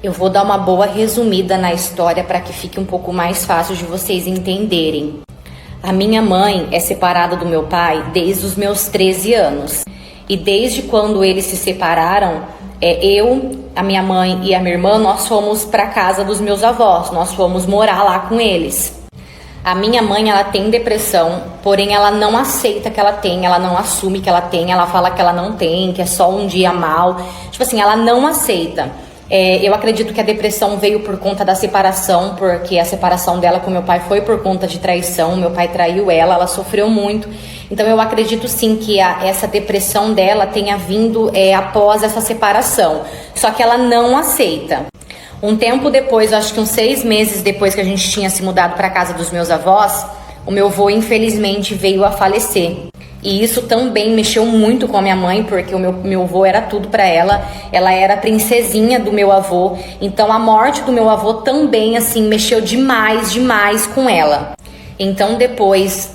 Eu vou dar uma boa resumida na história para que fique um pouco mais fácil de vocês entenderem. A minha mãe é separada do meu pai desde os meus 13 anos. E desde quando eles se separaram, eu, a minha mãe e a minha irmã, nós fomos para casa dos meus avós. Nós fomos morar lá com eles. A minha mãe, ela tem depressão, porém ela não aceita que ela tem, ela não assume que ela tem, ela fala que ela não tem, que é só um dia mal. Tipo assim, ela não aceita. Eu acredito que a depressão veio por conta da separação, porque a separação dela com meu pai foi por conta de traição. Meu pai traiu ela sofreu muito. Então eu acredito sim que essa depressão dela tenha vindo após essa separação. Só que ela não aceita. Um tempo depois, acho que uns 6 meses depois que a gente tinha se mudado para casa dos meus avós, o meu avô infelizmente veio a falecer. E isso também mexeu muito com a minha mãe, porque o meu avô era tudo para ela. Ela era a princesinha do meu avô. Então a morte do meu avô também, assim, mexeu demais com ela. Então depois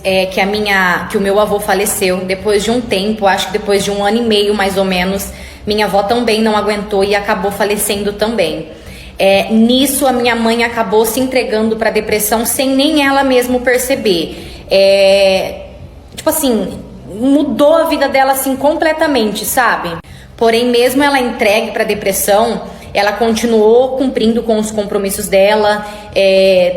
que o meu avô faleceu, depois de um tempo, acho que depois de 1 ano e meio mais ou menos, minha avó também não aguentou e acabou falecendo também. Nisso a minha mãe acabou se entregando para depressão sem nem ela mesma perceber. Tipo assim, mudou a vida dela assim completamente, sabe? Porém, mesmo ela entregue para depressão, ela continuou cumprindo com os compromissos dela,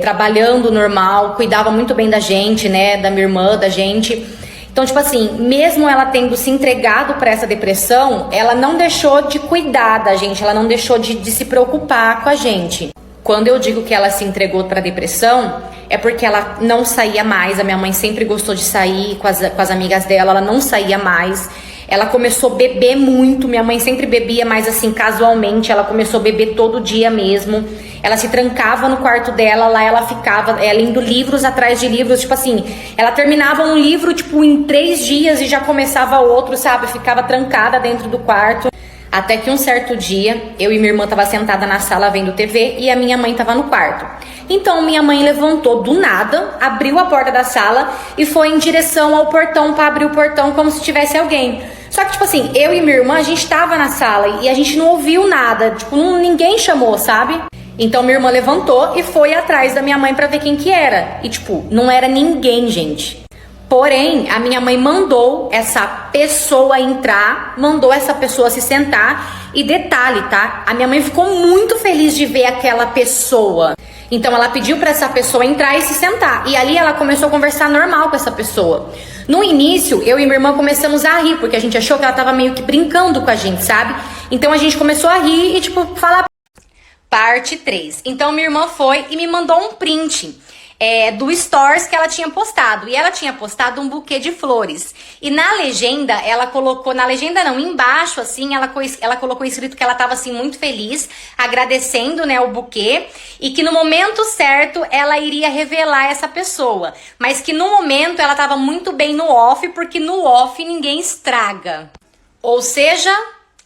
trabalhando normal, cuidava muito bem da gente, né? Da minha irmã, da gente. Então, tipo assim, mesmo ela tendo se entregado para essa depressão, ela não deixou de cuidar da gente, ela não deixou de se preocupar com a gente. Quando eu digo que ela se entregou para a depressão, é porque ela não saía mais. A minha mãe sempre gostou de sair com as amigas dela, ela não saía mais. Ela começou a beber muito, minha mãe sempre bebia, mas assim, casualmente, ela começou a beber todo dia mesmo. Ela se trancava no quarto dela, lá ela ficava lendo livros atrás de livros, tipo assim, ela terminava um livro, tipo, em 3 dias e já começava outro, sabe? Ficava trancada dentro do quarto. Até que um certo dia, eu e minha irmã tava sentada na sala vendo TV e a minha mãe tava no quarto. Então minha mãe levantou do nada, abriu a porta da sala e foi em direção ao portão para abrir o portão como se tivesse alguém. Só que tipo assim, eu e minha irmã, a gente tava na sala e a gente não ouviu nada, tipo, ninguém chamou, sabe? Então minha irmã levantou e foi atrás da minha mãe pra ver quem que era. E tipo, não era ninguém, gente. Porém, a minha mãe mandou essa pessoa entrar, mandou essa pessoa se sentar. E detalhe, tá? A minha mãe ficou muito feliz de ver aquela pessoa. Então ela pediu pra essa pessoa entrar e se sentar. E ali ela começou a conversar normal com essa pessoa. No início, eu e minha irmã começamos a rir, porque a gente achou que ela tava meio que brincando com a gente, sabe? Então a gente começou a rir e tipo, falar... Parte 3. Então minha irmã foi e me mandou um print do stories que ela tinha postado. E ela tinha postado um buquê de flores. E na legenda, ela colocou... Na legenda não, embaixo assim, ela colocou escrito que ela tava assim muito feliz, agradecendo, né, o buquê. E que no momento certo, ela iria revelar essa pessoa. Mas que no momento, ela tava muito bem no off, porque no off ninguém estraga. Ou seja,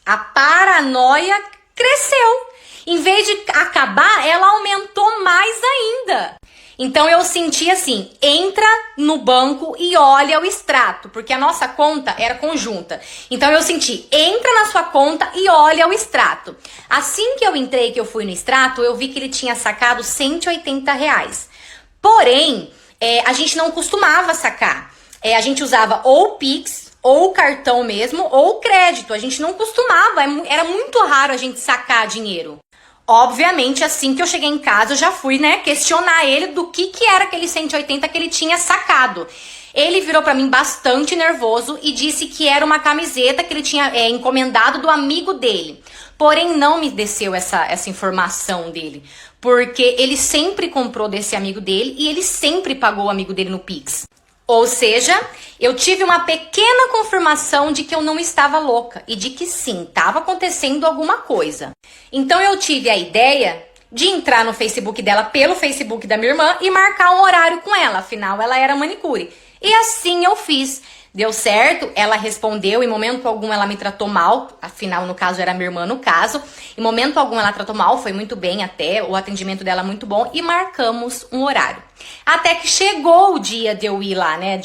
a paranoia cresceu. Em vez de acabar, ela aumentou mais ainda. Então eu senti assim, entra no banco e olha o extrato, porque a nossa conta era conjunta. Então eu senti, entra na sua conta e olha o extrato. Assim que eu entrei, que eu fui no extrato, eu vi que ele tinha sacado R$180. Porém, a gente não costumava sacar. A gente usava ou Pix, ou cartão mesmo, ou crédito. A gente não costumava, era muito raro a gente sacar dinheiro. Obviamente, assim que eu cheguei em casa, eu já fui, né, questionar ele do que era aquele 180 que ele tinha sacado. Ele virou pra mim bastante nervoso e disse que era uma camiseta que ele tinha encomendado do amigo dele. Porém, não me desceu essa informação dele, porque ele sempre comprou desse amigo dele e ele sempre pagou o amigo dele no Pix. Ou seja, eu tive uma pequena confirmação de que eu não estava louca e de que sim, estava acontecendo alguma coisa. Então eu tive a ideia de entrar no Facebook dela pelo Facebook da minha irmã e marcar um horário com ela, afinal ela era manicure. E assim eu fiz. Deu certo, ela respondeu, em momento algum ela me tratou mal, afinal, no caso, era minha irmã no caso. Em momento algum ela tratou mal, foi muito bem até, o atendimento dela muito bom e marcamos um horário. Até que chegou o dia de eu ir lá, né,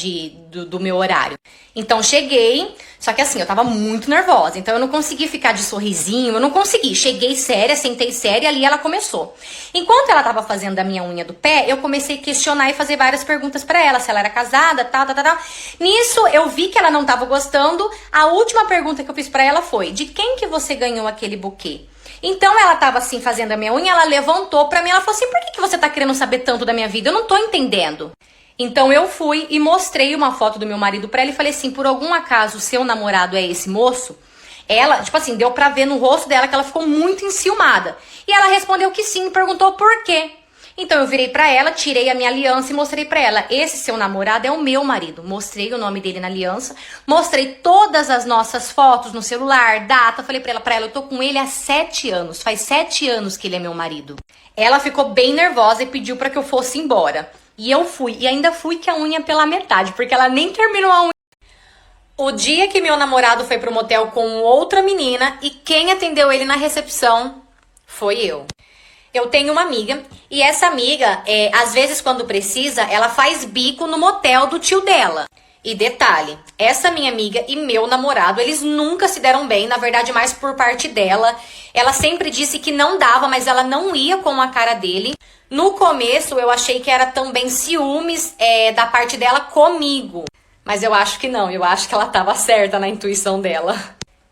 do meu horário. Então cheguei, só que assim, eu tava muito nervosa, então eu não consegui ficar de sorrisinho, eu não consegui. Cheguei séria, sentei séria e ali ela começou. Enquanto ela tava fazendo a minha unha do pé, eu comecei a questionar e fazer várias perguntas pra ela, se ela era casada, tal. Nisso, eu vi que ela não tava gostando. A última pergunta que eu fiz pra ela foi: de quem que você ganhou aquele buquê? Então ela tava assim fazendo a minha unha, ela levantou pra mim, ela falou assim: por que você tá querendo saber tanto da minha vida? Eu não tô entendendo. Então eu fui e mostrei uma foto do meu marido pra ela e falei assim: por algum acaso o seu namorado é esse moço? Ela, tipo assim, deu pra ver no rosto dela que ela ficou muito enciumada. E ela respondeu que sim e perguntou por quê. Então eu virei pra ela, tirei a minha aliança e mostrei pra ela: esse seu namorado é o meu marido. Mostrei o nome dele na aliança, mostrei todas as nossas fotos no celular, data. Falei pra ela, eu tô com ele há 7 anos, faz 7 anos que ele é meu marido. Ela ficou bem nervosa e pediu pra que eu fosse embora. E eu fui, e ainda fui com a unha pela metade, porque ela nem terminou a unha. O dia que meu namorado foi pro motel com outra menina e quem atendeu ele na recepção foi eu. Eu tenho uma amiga e essa amiga, às vezes quando precisa, ela faz bico no motel do tio dela. E detalhe, essa minha amiga e meu namorado, eles nunca se deram bem, na verdade mais por parte dela. Ela sempre disse que não dava, mas ela não ia com a cara dele. No começo eu achei que era também ciúmes da parte dela comigo. Mas eu acho que não, eu acho que ela tava certa na intuição dela.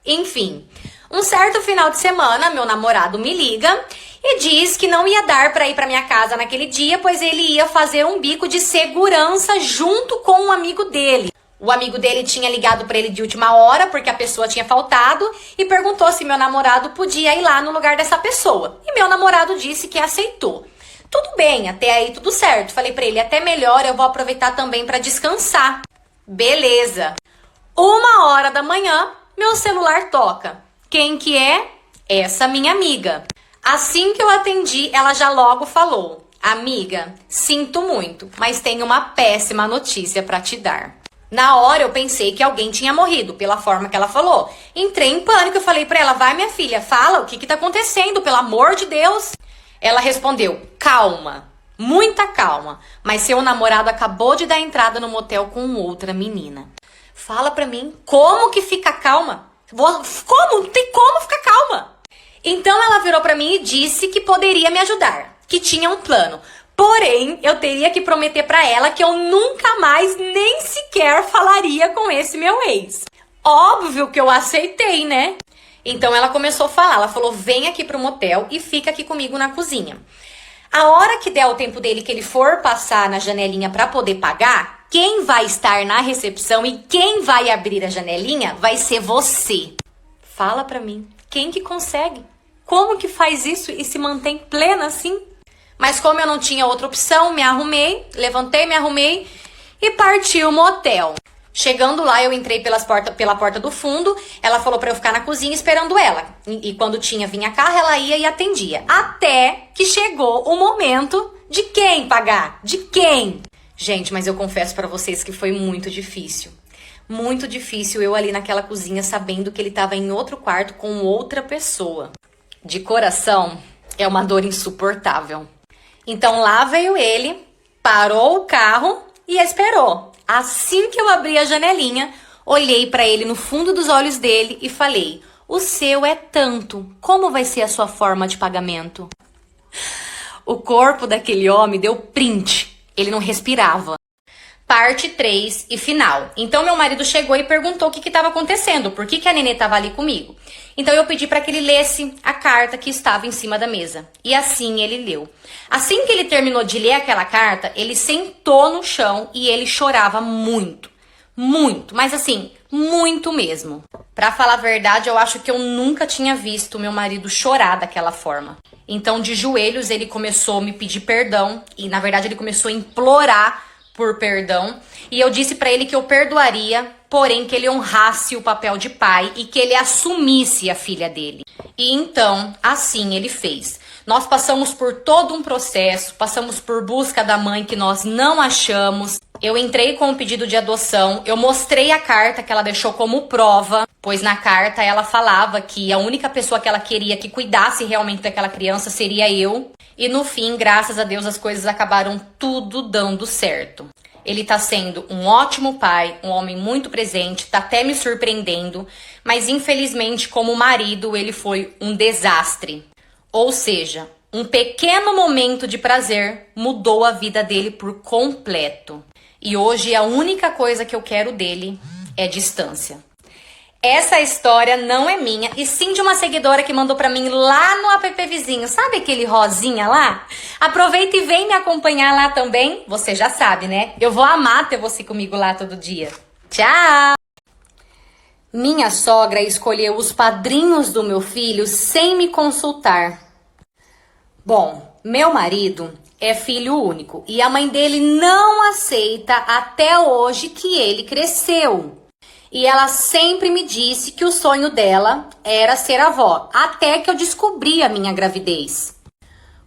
Enfim, um certo final de semana, meu namorado me liga e diz que não ia dar pra ir pra minha casa naquele dia, pois ele ia fazer um bico de segurança junto com um amigo dele. O amigo dele tinha ligado pra ele de última hora, porque a pessoa tinha faltado, e perguntou se meu namorado podia ir lá no lugar dessa pessoa. E meu namorado disse que aceitou. Tudo bem, até aí tudo certo. Falei pra ele, até melhor, eu vou aproveitar também pra descansar. Beleza. 1h da manhã, meu celular toca. Quem que é? Essa minha amiga. Assim que eu atendi, ela já logo falou: amiga, sinto muito, mas tenho uma péssima notícia pra te dar. Na hora eu pensei que alguém tinha morrido, pela forma que ela falou. Entrei em pânico e falei pra ela: vai minha filha, fala, o que tá acontecendo, pelo amor de Deus? Ela respondeu: calma, muita calma, mas seu namorado acabou de dar entrada no motel com outra menina. Fala pra mim, como que fica calma? Como? Não tem como ficar calma. Então ela virou pra mim e disse que poderia me ajudar, que tinha um plano. Porém, eu teria que prometer pra ela que eu nunca mais nem sequer falaria com esse meu ex. Óbvio que eu aceitei, né? Então ela começou a falar, ela falou: vem aqui pro motel e fica aqui comigo na cozinha. A hora que der o tempo dele, que ele for passar na janelinha pra poder pagar, quem vai estar na recepção e quem vai abrir a janelinha vai ser você. Fala pra mim, quem que consegue? Como que faz isso e se mantém plena assim? Mas como eu não tinha outra opção, me arrumei, levantei, me arrumei e parti o motel. Chegando lá, eu entrei pela porta do fundo, ela falou pra eu ficar na cozinha esperando ela. E quando vinha carro, ela ia e atendia. Até que chegou o momento de quem pagar? De quem? Gente, mas eu confesso pra vocês que foi muito difícil. Muito difícil eu ali naquela cozinha sabendo que ele tava em outro quarto com outra pessoa. De coração, é uma dor insuportável. Então lá veio ele, parou o carro e esperou. Assim que eu abri a janelinha, olhei pra ele no fundo dos olhos dele e falei: o seu é tanto, como vai ser a sua forma de pagamento? O corpo daquele homem deu print, ele não respirava. Parte 3 e final. Então meu marido chegou e perguntou o que estava acontecendo, por que a Nenê estava ali comigo. Então eu pedi para que ele lesse a carta que estava em cima da mesa. E assim ele leu. Assim que ele terminou de ler aquela carta, ele sentou no chão e ele chorava muito. Muito, mas assim, muito mesmo. Pra falar a verdade, eu acho que eu nunca tinha visto meu marido chorar daquela forma. Então de joelhos ele começou a me pedir perdão e na verdade ele começou a implorar por perdão, e eu disse pra ele que eu perdoaria, porém que ele honrasse o papel de pai e que ele assumisse a filha dele. E então, assim ele fez. Nós passamos por todo um processo, passamos por busca da mãe que nós não achamos. Eu entrei com o pedido de adoção, eu mostrei a carta que ela deixou como prova, pois na carta ela falava que a única pessoa que ela queria que cuidasse realmente daquela criança seria eu. E no fim, graças a Deus, as coisas acabaram tudo dando certo. Ele tá sendo um ótimo pai, um homem muito presente, tá até me surpreendendo, mas infelizmente como marido ele foi um desastre. Ou seja, um pequeno momento de prazer mudou a vida dele por completo. E hoje a única coisa que eu quero dele é distância. Essa história não é minha, e sim de uma seguidora que mandou pra mim lá no app vizinho. Sabe aquele rosinha lá? Aproveita e vem me acompanhar lá também. Você já sabe, né? Eu vou amar ter você comigo lá todo dia. Tchau! Minha sogra escolheu os padrinhos do meu filho sem me consultar. Bom, meu marido é filho único e a mãe dele não aceita até hoje que ele cresceu. E ela sempre me disse que o sonho dela era ser avó, até que eu descobri a minha gravidez.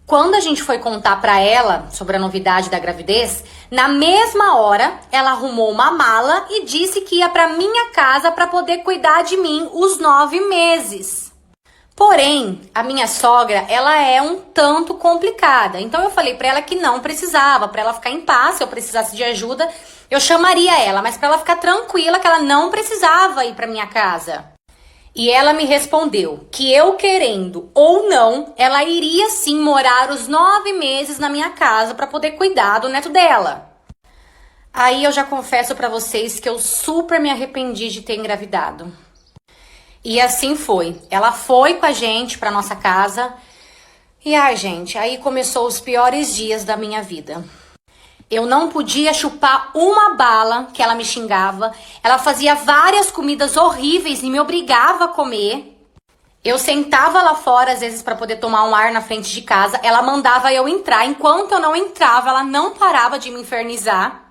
Quando a gente foi contar pra ela sobre a novidade da gravidez, na mesma hora ela arrumou uma mala e disse que ia pra minha casa para poder cuidar de mim os 9 meses. Porém, a minha sogra, ela é um tanto complicada. Então eu falei pra ela que não precisava, pra ela ficar em paz, se eu precisasse de ajuda, eu chamaria ela, mas pra ela ficar tranquila que ela não precisava ir pra minha casa. E ela me respondeu que eu querendo ou não, ela iria sim morar os 9 meses na minha casa pra poder cuidar do neto dela. Aí eu já confesso pra vocês que eu super me arrependi de ter engravidado. E assim foi. Ela foi com a gente pra nossa casa. E ai, gente, aí começou os piores dias da minha vida. Eu não podia chupar uma bala que ela me xingava. Ela fazia várias comidas horríveis e me obrigava a comer. Eu sentava lá fora às vezes pra poder tomar um ar na frente de casa. Ela mandava eu entrar. Enquanto eu não entrava, ela não parava de me infernizar.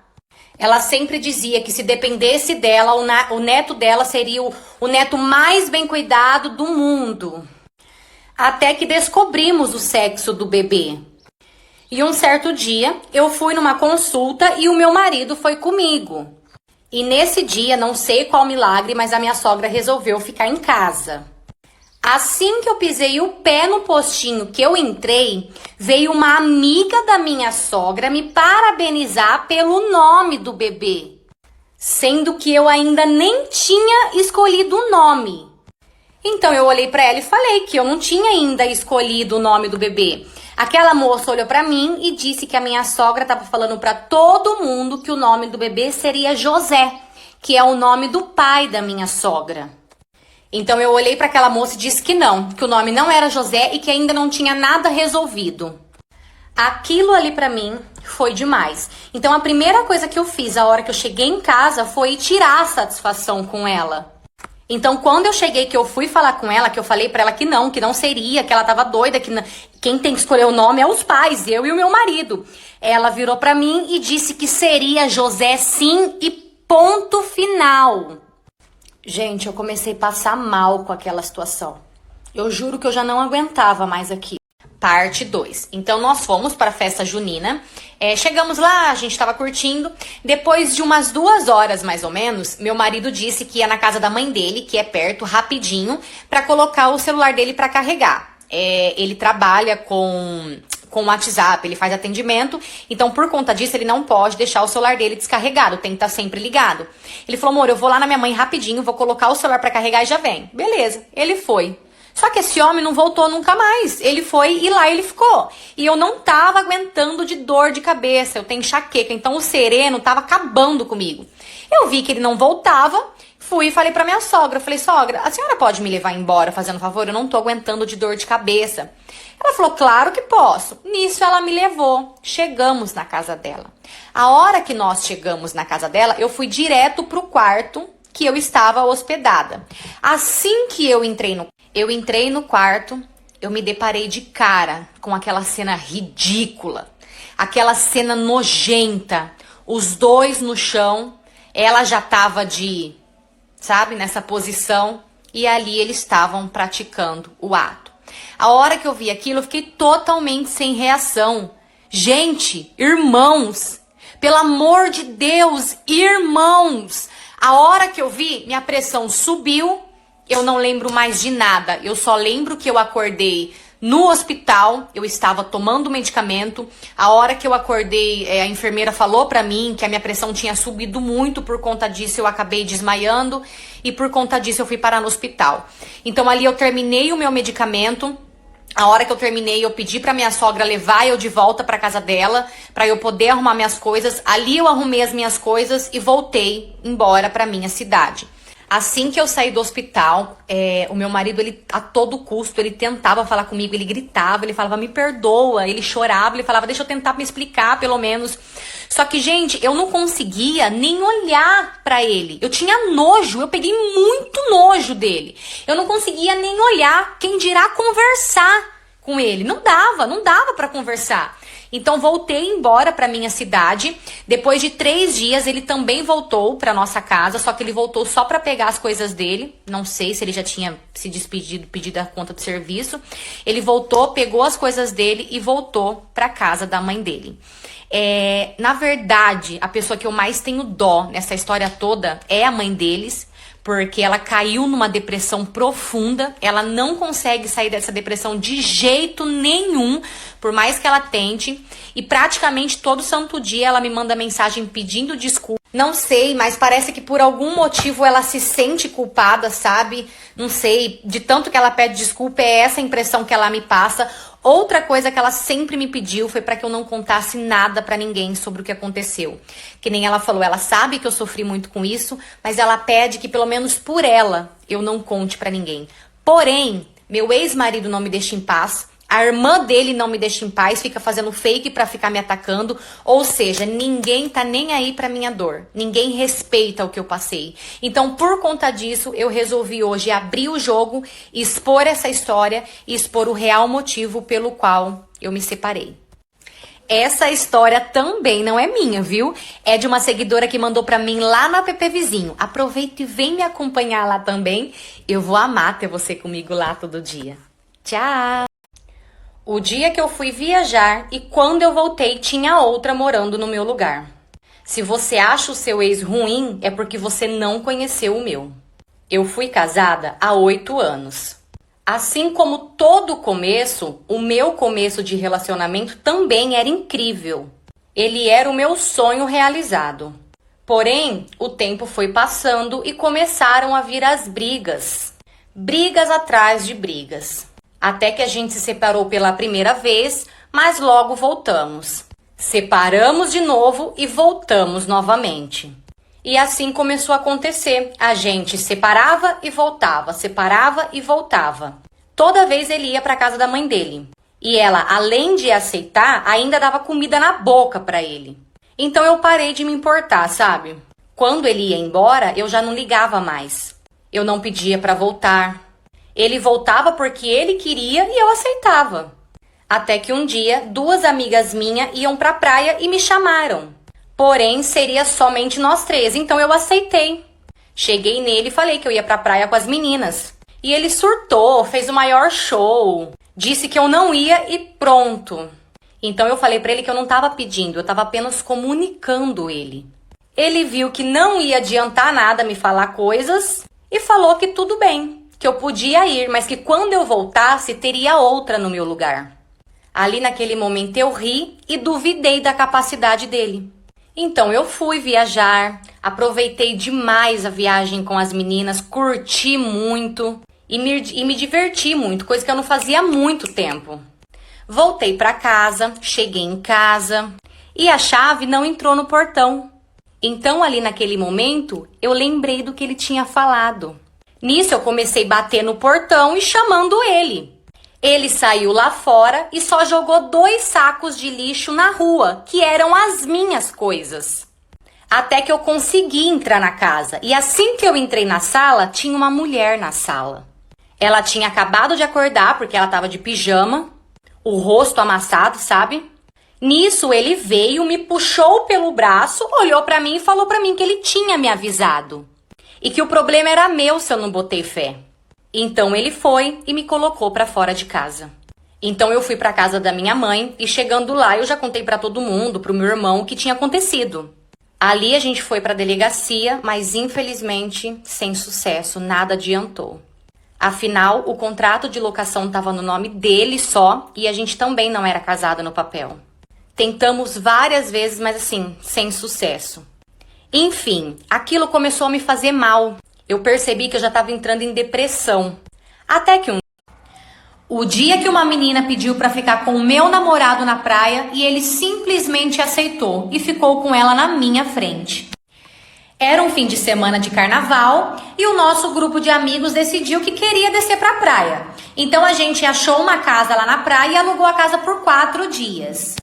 Ela sempre dizia que se dependesse dela, o neto dela seria o neto mais bem cuidado do mundo. Até que descobrimos o sexo do bebê. E um certo dia, eu fui numa consulta e o meu marido foi comigo. E nesse dia, não sei qual milagre, mas a minha sogra resolveu ficar em casa. Assim que eu pisei o pé no postinho que eu entrei, veio uma amiga da minha sogra me parabenizar pelo nome do bebê, sendo que eu ainda nem tinha escolhido o nome. Então eu olhei pra ela e falei que eu não tinha ainda escolhido o nome do bebê. Aquela moça olhou pra mim e disse que a minha sogra estava falando pra todo mundo que o nome do bebê seria José, que é o nome do pai da minha sogra. Então eu olhei para aquela moça e disse que o nome não era José e que ainda não tinha nada resolvido. Aquilo ali para mim foi demais. Então a primeira coisa que eu fiz a hora que eu cheguei em casa foi tirar a satisfação com ela. Então quando eu cheguei, que eu fui falar com ela, que eu falei para ela que não seria, que ela tava doida, que quem tem que escolher o nome é os pais, eu e o meu marido. Ela virou para mim e disse que seria José sim e ponto final. Gente, eu comecei a passar mal com aquela situação. Eu juro que eu já não aguentava mais aqui. Parte 2. Então, nós fomos para a festa junina. Chegamos lá, a gente estava curtindo. Depois de umas 2 horas, mais ou menos, meu marido disse que ia na casa da mãe dele, que é perto, rapidinho, para colocar o celular dele para carregar. Ele trabalha com WhatsApp, ele faz atendimento, então por conta disso ele não pode deixar o celular dele descarregado, tem que estar sempre ligado. Ele falou, amor, eu vou lá na minha mãe rapidinho, vou colocar o celular pra carregar e já vem. Beleza, ele foi. Só que esse homem não voltou nunca mais, ele foi e lá ele ficou. E eu não tava aguentando de dor de cabeça, eu tenho enxaqueca, então o sereno tava acabando comigo. Eu vi que ele não voltava, fui e falei pra minha sogra, falei, sogra, a senhora pode me levar embora fazendo favor? Eu não tô aguentando de dor de cabeça. Ela falou, claro que posso. Nisso ela me levou. Chegamos na casa dela. A hora que nós chegamos na casa dela, eu fui direto pro quarto que eu estava hospedada. Assim que eu entrei no quarto, eu me deparei de cara com aquela cena ridícula, aquela cena nojenta, os dois no chão, ela já tava nessa posição, e ali eles estavam praticando o ato. A hora que eu vi aquilo, eu fiquei totalmente sem reação. Gente, irmãos, pelo amor de Deus, irmãos, a hora que eu vi, minha pressão subiu, eu não lembro mais de nada. Eu só lembro que eu acordei no hospital, eu estava tomando medicamento. A hora que eu acordei, a enfermeira falou pra mim que a minha pressão tinha subido muito. Por conta disso, eu acabei desmaiando e por conta disso eu fui parar no hospital. Então ali eu terminei o meu medicamento. A hora que eu terminei, eu pedi pra minha sogra levar eu de volta pra casa dela, pra eu poder arrumar minhas coisas. Ali eu arrumei as minhas coisas e voltei embora pra minha cidade. Assim que eu saí do hospital, o meu marido, ele a todo custo, ele tentava falar comigo, ele gritava, ele falava, me perdoa, ele chorava, ele falava, deixa eu tentar me explicar, pelo menos. Só que, gente, eu não conseguia nem olhar pra ele. Eu tinha nojo, eu peguei muito nojo dele. Eu não conseguia nem olhar, quem dirá conversar com ele. Não dava pra conversar. Então voltei embora pra minha cidade. Depois de 3 dias ele também voltou pra nossa casa, só que ele voltou só pra pegar as coisas dele. Não sei se ele já tinha se despedido, pedido a conta de serviço. Ele voltou, pegou as coisas dele e voltou pra casa da mãe dele. Na verdade, a pessoa que eu mais tenho dó nessa história toda é a mãe deles, porque ela caiu numa depressão profunda, ela não consegue sair dessa depressão de jeito nenhum, por mais que ela tente, e praticamente todo santo dia ela me manda mensagem pedindo desculpa. Não sei, mas parece que por algum motivo ela se sente culpada, sabe? Não sei, de tanto que ela pede desculpa, é essa a impressão que ela me passa. Outra coisa que ela sempre me pediu foi para que eu não contasse nada para ninguém sobre o que aconteceu. Que nem ela falou, ela sabe que eu sofri muito com isso, mas ela pede que pelo menos por ela eu não conte para ninguém. Porém, meu ex-marido não me deixa em paz. A irmã dele não me deixa em paz, fica fazendo fake pra ficar me atacando. Ou seja, ninguém tá nem aí pra minha dor. Ninguém respeita o que eu passei. Então, por conta disso, eu resolvi hoje abrir o jogo, expor essa história e expor o real motivo pelo qual eu me separei. Essa história também não é minha, viu? É de uma seguidora que mandou pra mim lá no app Vizinho. Aproveita e vem me acompanhar lá também. Eu vou amar ter você comigo lá todo dia. Tchau! O dia que eu fui viajar e quando eu voltei tinha outra morando no meu lugar. Se você acha o seu ex ruim, é porque você não conheceu o meu. Eu fui casada há 8 anos. Assim como todo começo, o meu começo de relacionamento também era incrível. Ele era o meu sonho realizado. Porém, o tempo foi passando e começaram a vir as brigas. Brigas atrás de brigas. Até que a gente se separou pela primeira vez, mas logo voltamos. Separamos de novo e voltamos novamente. E assim começou a acontecer. A gente separava e voltava, separava e voltava. Toda vez ele ia para casa da mãe dele. E ela, além de aceitar, ainda dava comida na boca para ele. Então eu parei de me importar, sabe? Quando ele ia embora, eu já não ligava mais. Eu não pedia para voltar. Ele voltava porque ele queria e eu aceitava. Até que um dia, 2 amigas minhas iam pra praia e me chamaram. Porém, seria somente nós 3, então eu aceitei. Cheguei nele e falei que eu ia pra praia com as meninas. E ele surtou, fez o maior show. Disse que eu não ia e pronto. Então eu falei pra ele que eu não tava pedindo, eu tava apenas comunicando ele. Ele viu que não ia adiantar nada me falar coisas e falou que tudo bem. Que eu podia ir, mas que quando eu voltasse, teria outra no meu lugar. Ali naquele momento eu ri e duvidei da capacidade dele. Então eu fui viajar, aproveitei demais a viagem com as meninas, curti muito e me diverti muito, coisa que eu não fazia há muito tempo. Voltei para casa, cheguei em casa e a chave não entrou no portão. Então ali naquele momento eu lembrei do que ele tinha falado. Nisso eu comecei a bater no portão e chamando ele. Ele saiu lá fora e só jogou 2 sacos de lixo na rua, que eram as minhas coisas. Até que eu consegui entrar na casa. E assim que eu entrei na sala, tinha uma mulher na sala. Ela tinha acabado de acordar porque ela estava de pijama, o rosto amassado, sabe? Nisso ele veio, me puxou pelo braço, olhou pra mim e falou pra mim que ele tinha me avisado. E que o problema era meu se eu não botei fé. Então ele foi e me colocou para fora de casa. Então eu fui para casa da minha mãe e chegando lá eu já contei para todo mundo, pro meu irmão, o que tinha acontecido. Ali a gente foi para a delegacia, mas infelizmente sem sucesso, nada adiantou. Afinal, o contrato de locação estava no nome dele só e a gente também não era casado no papel. Tentamos várias vezes, mas assim, sem sucesso. Enfim, aquilo começou a me fazer mal. Eu percebi que eu já estava entrando em depressão. Até que o dia que uma menina pediu para ficar com o meu namorado na praia e ele simplesmente aceitou e ficou com ela na minha frente. Era um fim de semana de carnaval e o nosso grupo de amigos decidiu que queria descer para a praia. Então a gente achou uma casa lá na praia e alugou a casa por 4 dias.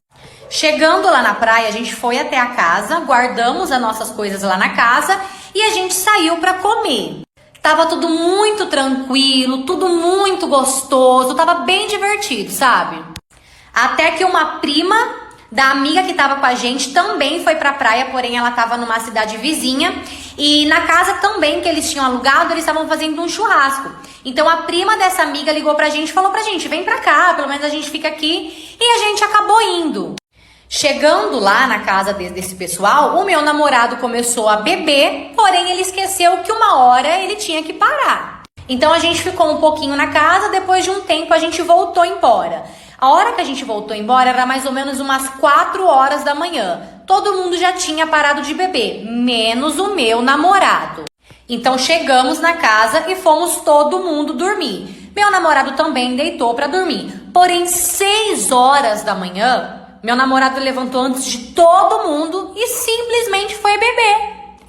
Chegando lá na praia, a gente foi até a casa, guardamos as nossas coisas lá na casa e a gente saiu para comer. Tava tudo muito tranquilo, tudo muito gostoso, tava bem divertido, sabe? Até que uma prima da amiga que tava com a gente também foi pra praia, porém ela tava numa cidade vizinha. E na casa também que eles tinham alugado, eles estavam fazendo um churrasco. Então a prima dessa amiga ligou pra gente e falou pra gente, vem pra cá, pelo menos a gente fica aqui. E a gente acabou indo. Chegando lá na casa desse pessoal, o meu namorado começou a beber, porém ele esqueceu que uma hora ele tinha que parar. Então a gente ficou um pouquinho na casa, depois de um tempo a gente voltou embora. A hora que a gente voltou embora era mais ou menos umas 4 horas da manhã. Todo mundo já tinha parado de beber, menos o meu namorado. Então chegamos na casa e fomos todo mundo dormir. Meu namorado também deitou para dormir. Porém, 6 horas da manhã... meu namorado levantou antes de todo mundo e simplesmente foi beber.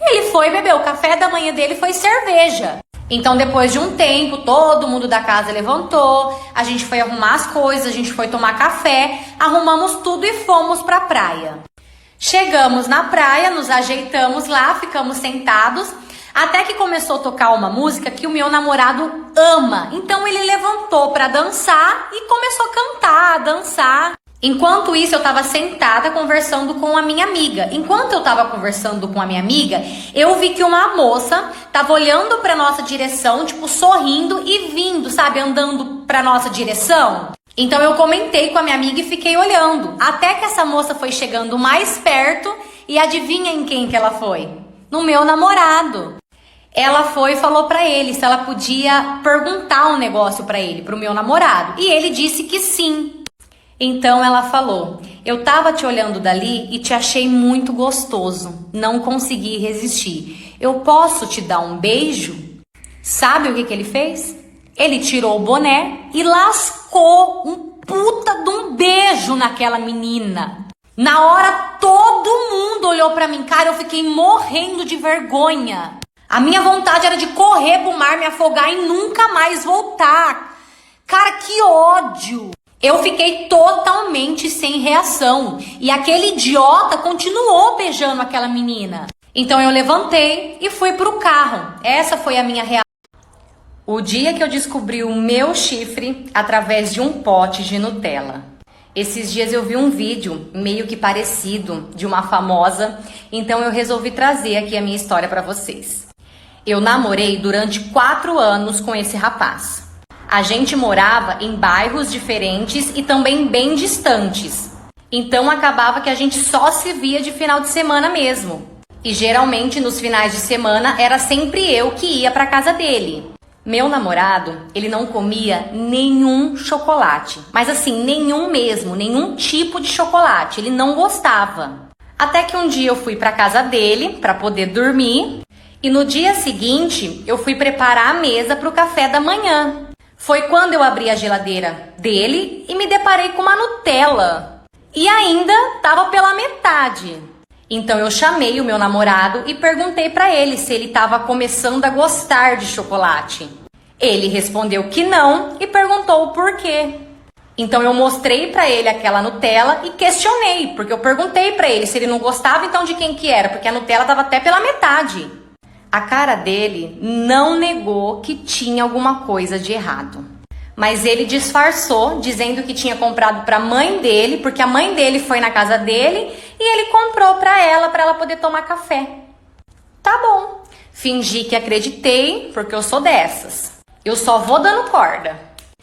Ele foi beber, o café da manhã dele foi cerveja. Então depois de um tempo, todo mundo da casa levantou, a gente foi arrumar as coisas, a gente foi tomar café, arrumamos tudo e fomos pra praia. Chegamos na praia, nos ajeitamos lá, ficamos sentados, até que começou a tocar uma música que o meu namorado ama. Então ele levantou pra dançar e começou a cantar, a dançar. Enquanto isso, eu estava sentada conversando com a minha amiga. Enquanto eu estava conversando com a minha amiga, eu vi que uma moça estava olhando para nossa direção, tipo, sorrindo e vindo, sabe, andando para nossa direção. Então eu comentei com a minha amiga e fiquei olhando. Até que essa moça foi chegando mais perto e adivinha em quem que ela foi? No meu namorado. Ela foi e falou para ele se ela podia perguntar um negócio para ele, pro meu namorado. E ele disse que sim. Então ela falou, eu tava te olhando dali e te achei muito gostoso, não consegui resistir. Eu posso te dar um beijo? Sabe o que ele fez? Ele tirou o boné e lascou um puta de um beijo naquela menina. Na hora todo mundo olhou pra mim, cara, eu fiquei morrendo de vergonha. A minha vontade era de correr pro mar, me afogar e nunca mais voltar. Cara, que ódio! Eu fiquei totalmente sem reação. E aquele idiota continuou beijando aquela menina. Então eu levantei e fui pro carro. Essa foi a minha reação. O dia que eu descobri o meu chifre através de um pote de Nutella. Esses dias eu vi um vídeo meio que parecido de uma famosa. Então eu resolvi trazer aqui a minha história pra vocês. Eu namorei durante 4 anos com esse rapaz. A gente morava em bairros diferentes e também bem distantes. Então acabava que a gente só se via de final de semana mesmo. E geralmente nos finais de semana era sempre eu que ia para casa dele. Meu namorado, ele não comia nenhum chocolate. Mas assim, nenhum mesmo, nenhum tipo de chocolate. Ele não gostava. Até que um dia eu fui para casa dele para poder dormir. E no dia seguinte eu fui preparar a mesa para o café da manhã. Foi quando eu abri a geladeira dele e me deparei com uma Nutella. E ainda estava pela metade. Então eu chamei o meu namorado e perguntei para ele se ele estava começando a gostar de chocolate. Ele respondeu que não e perguntou o porquê. Então eu mostrei para ele aquela Nutella e questionei, porque eu perguntei para ele se ele não gostava, então de quem que era, porque a Nutella estava até pela metade. A cara dele não negou que tinha alguma coisa de errado. Mas ele disfarçou, dizendo que tinha comprado para a mãe dele, porque a mãe dele foi na casa dele e ele comprou para ela poder tomar café. Tá bom. Fingi que acreditei, porque eu sou dessas. Eu só vou dando corda.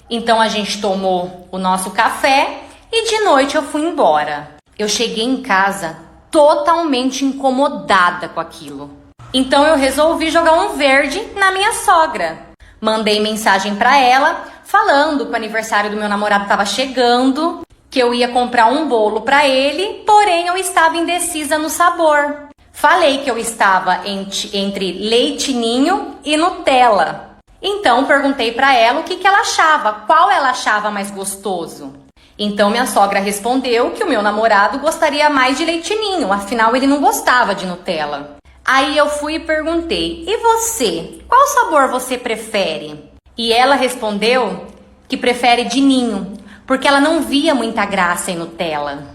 Então a gente tomou o nosso café e de noite eu fui embora. Eu cheguei em casa totalmente incomodada com aquilo. Então eu resolvi jogar um verde na minha sogra. Mandei mensagem pra ela falando que o aniversário do meu namorado estava chegando, que eu ia comprar um bolo pra ele, porém eu estava indecisa no sabor. Falei que eu estava entre leite ninho e Nutella. Então perguntei pra ela o que ela achava, qual ela achava mais gostoso. Então minha sogra respondeu que o meu namorado gostaria mais de leite ninho, afinal ele não gostava de Nutella. Aí eu fui e perguntei, e você? Qual sabor você prefere? E ela respondeu que prefere de ninho, porque ela não via muita graça em Nutella.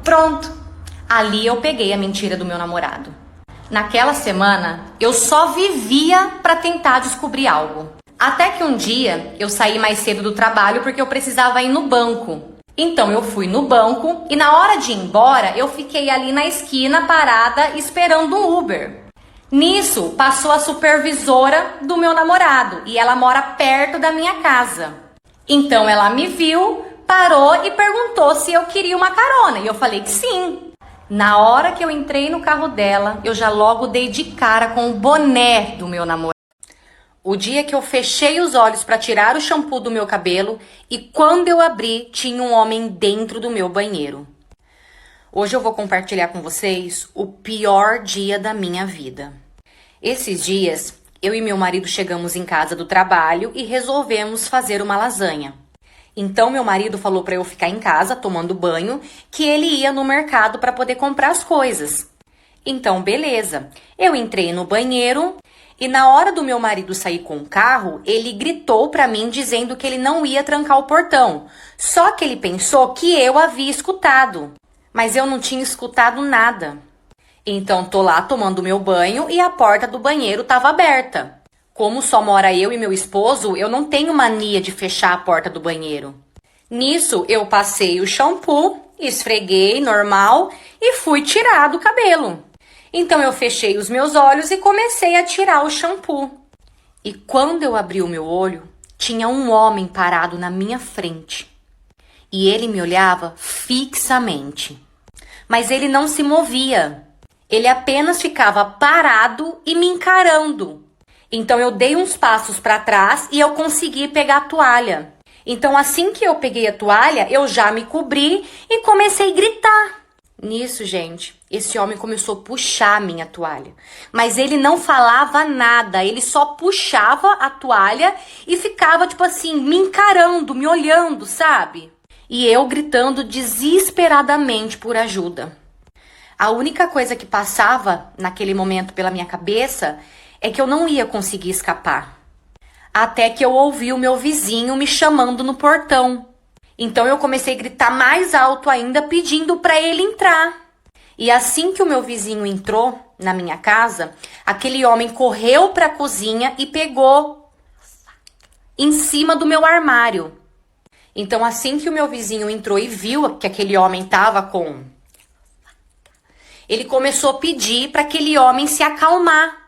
Pronto, ali eu peguei a mentira do meu namorado. Naquela semana, eu só vivia para tentar descobrir algo. Até que um dia, eu saí mais cedo do trabalho porque eu precisava ir no banco. Então eu fui no banco e na hora de ir embora, eu fiquei ali na esquina parada esperando um Uber. Nisso, passou a supervisora do meu namorado e ela mora perto da minha casa. Então ela me viu, parou e perguntou se eu queria uma carona e eu falei que sim. Na hora que eu entrei no carro dela, eu já logo dei de cara com o boné do meu namorado. O dia que eu fechei os olhos para tirar o shampoo do meu cabelo e quando eu abri, tinha um homem dentro do meu banheiro. Hoje eu vou compartilhar com vocês o pior dia da minha vida. Esses dias, eu e meu marido chegamos em casa do trabalho e resolvemos fazer uma lasanha. Então meu marido falou para eu ficar em casa tomando banho, que ele ia no mercado para poder comprar as coisas. Então beleza, eu entrei no banheiro e na hora do meu marido sair com o carro, ele gritou para mim dizendo que ele não ia trancar o portão. Só que ele pensou que eu havia escutado, mas eu não tinha escutado nada. Então tô lá tomando meu banho e a porta do banheiro estava aberta. Como só mora eu e meu esposo, eu não tenho mania de fechar a porta do banheiro. Nisso, eu passei o shampoo, esfreguei normal e fui tirar do cabelo. Então eu fechei os meus olhos e comecei a tirar o shampoo. E quando eu abri o meu olho, tinha um homem parado na minha frente. E ele me olhava fixamente. Mas ele não se movia. Ele apenas ficava parado e me encarando. Então eu dei uns passos para trás e eu consegui pegar a toalha. Então assim que eu peguei a toalha, eu já me cobri e comecei a gritar. Nisso, gente, esse homem começou a puxar a minha toalha. Mas ele não falava nada, ele só puxava a toalha e ficava tipo assim, me encarando, me olhando, sabe? E eu gritando desesperadamente por ajuda. A única coisa que passava naquele momento pela minha cabeça é que eu não ia conseguir escapar. Até que eu ouvi o meu vizinho me chamando no portão. Então eu comecei a gritar mais alto ainda, pedindo para ele entrar. E assim que o meu vizinho entrou na minha casa, aquele homem correu para a cozinha e pegou em cima do meu armário. Então assim que o meu vizinho entrou e viu que aquele homem estava com... Ele começou a pedir para aquele homem se acalmar.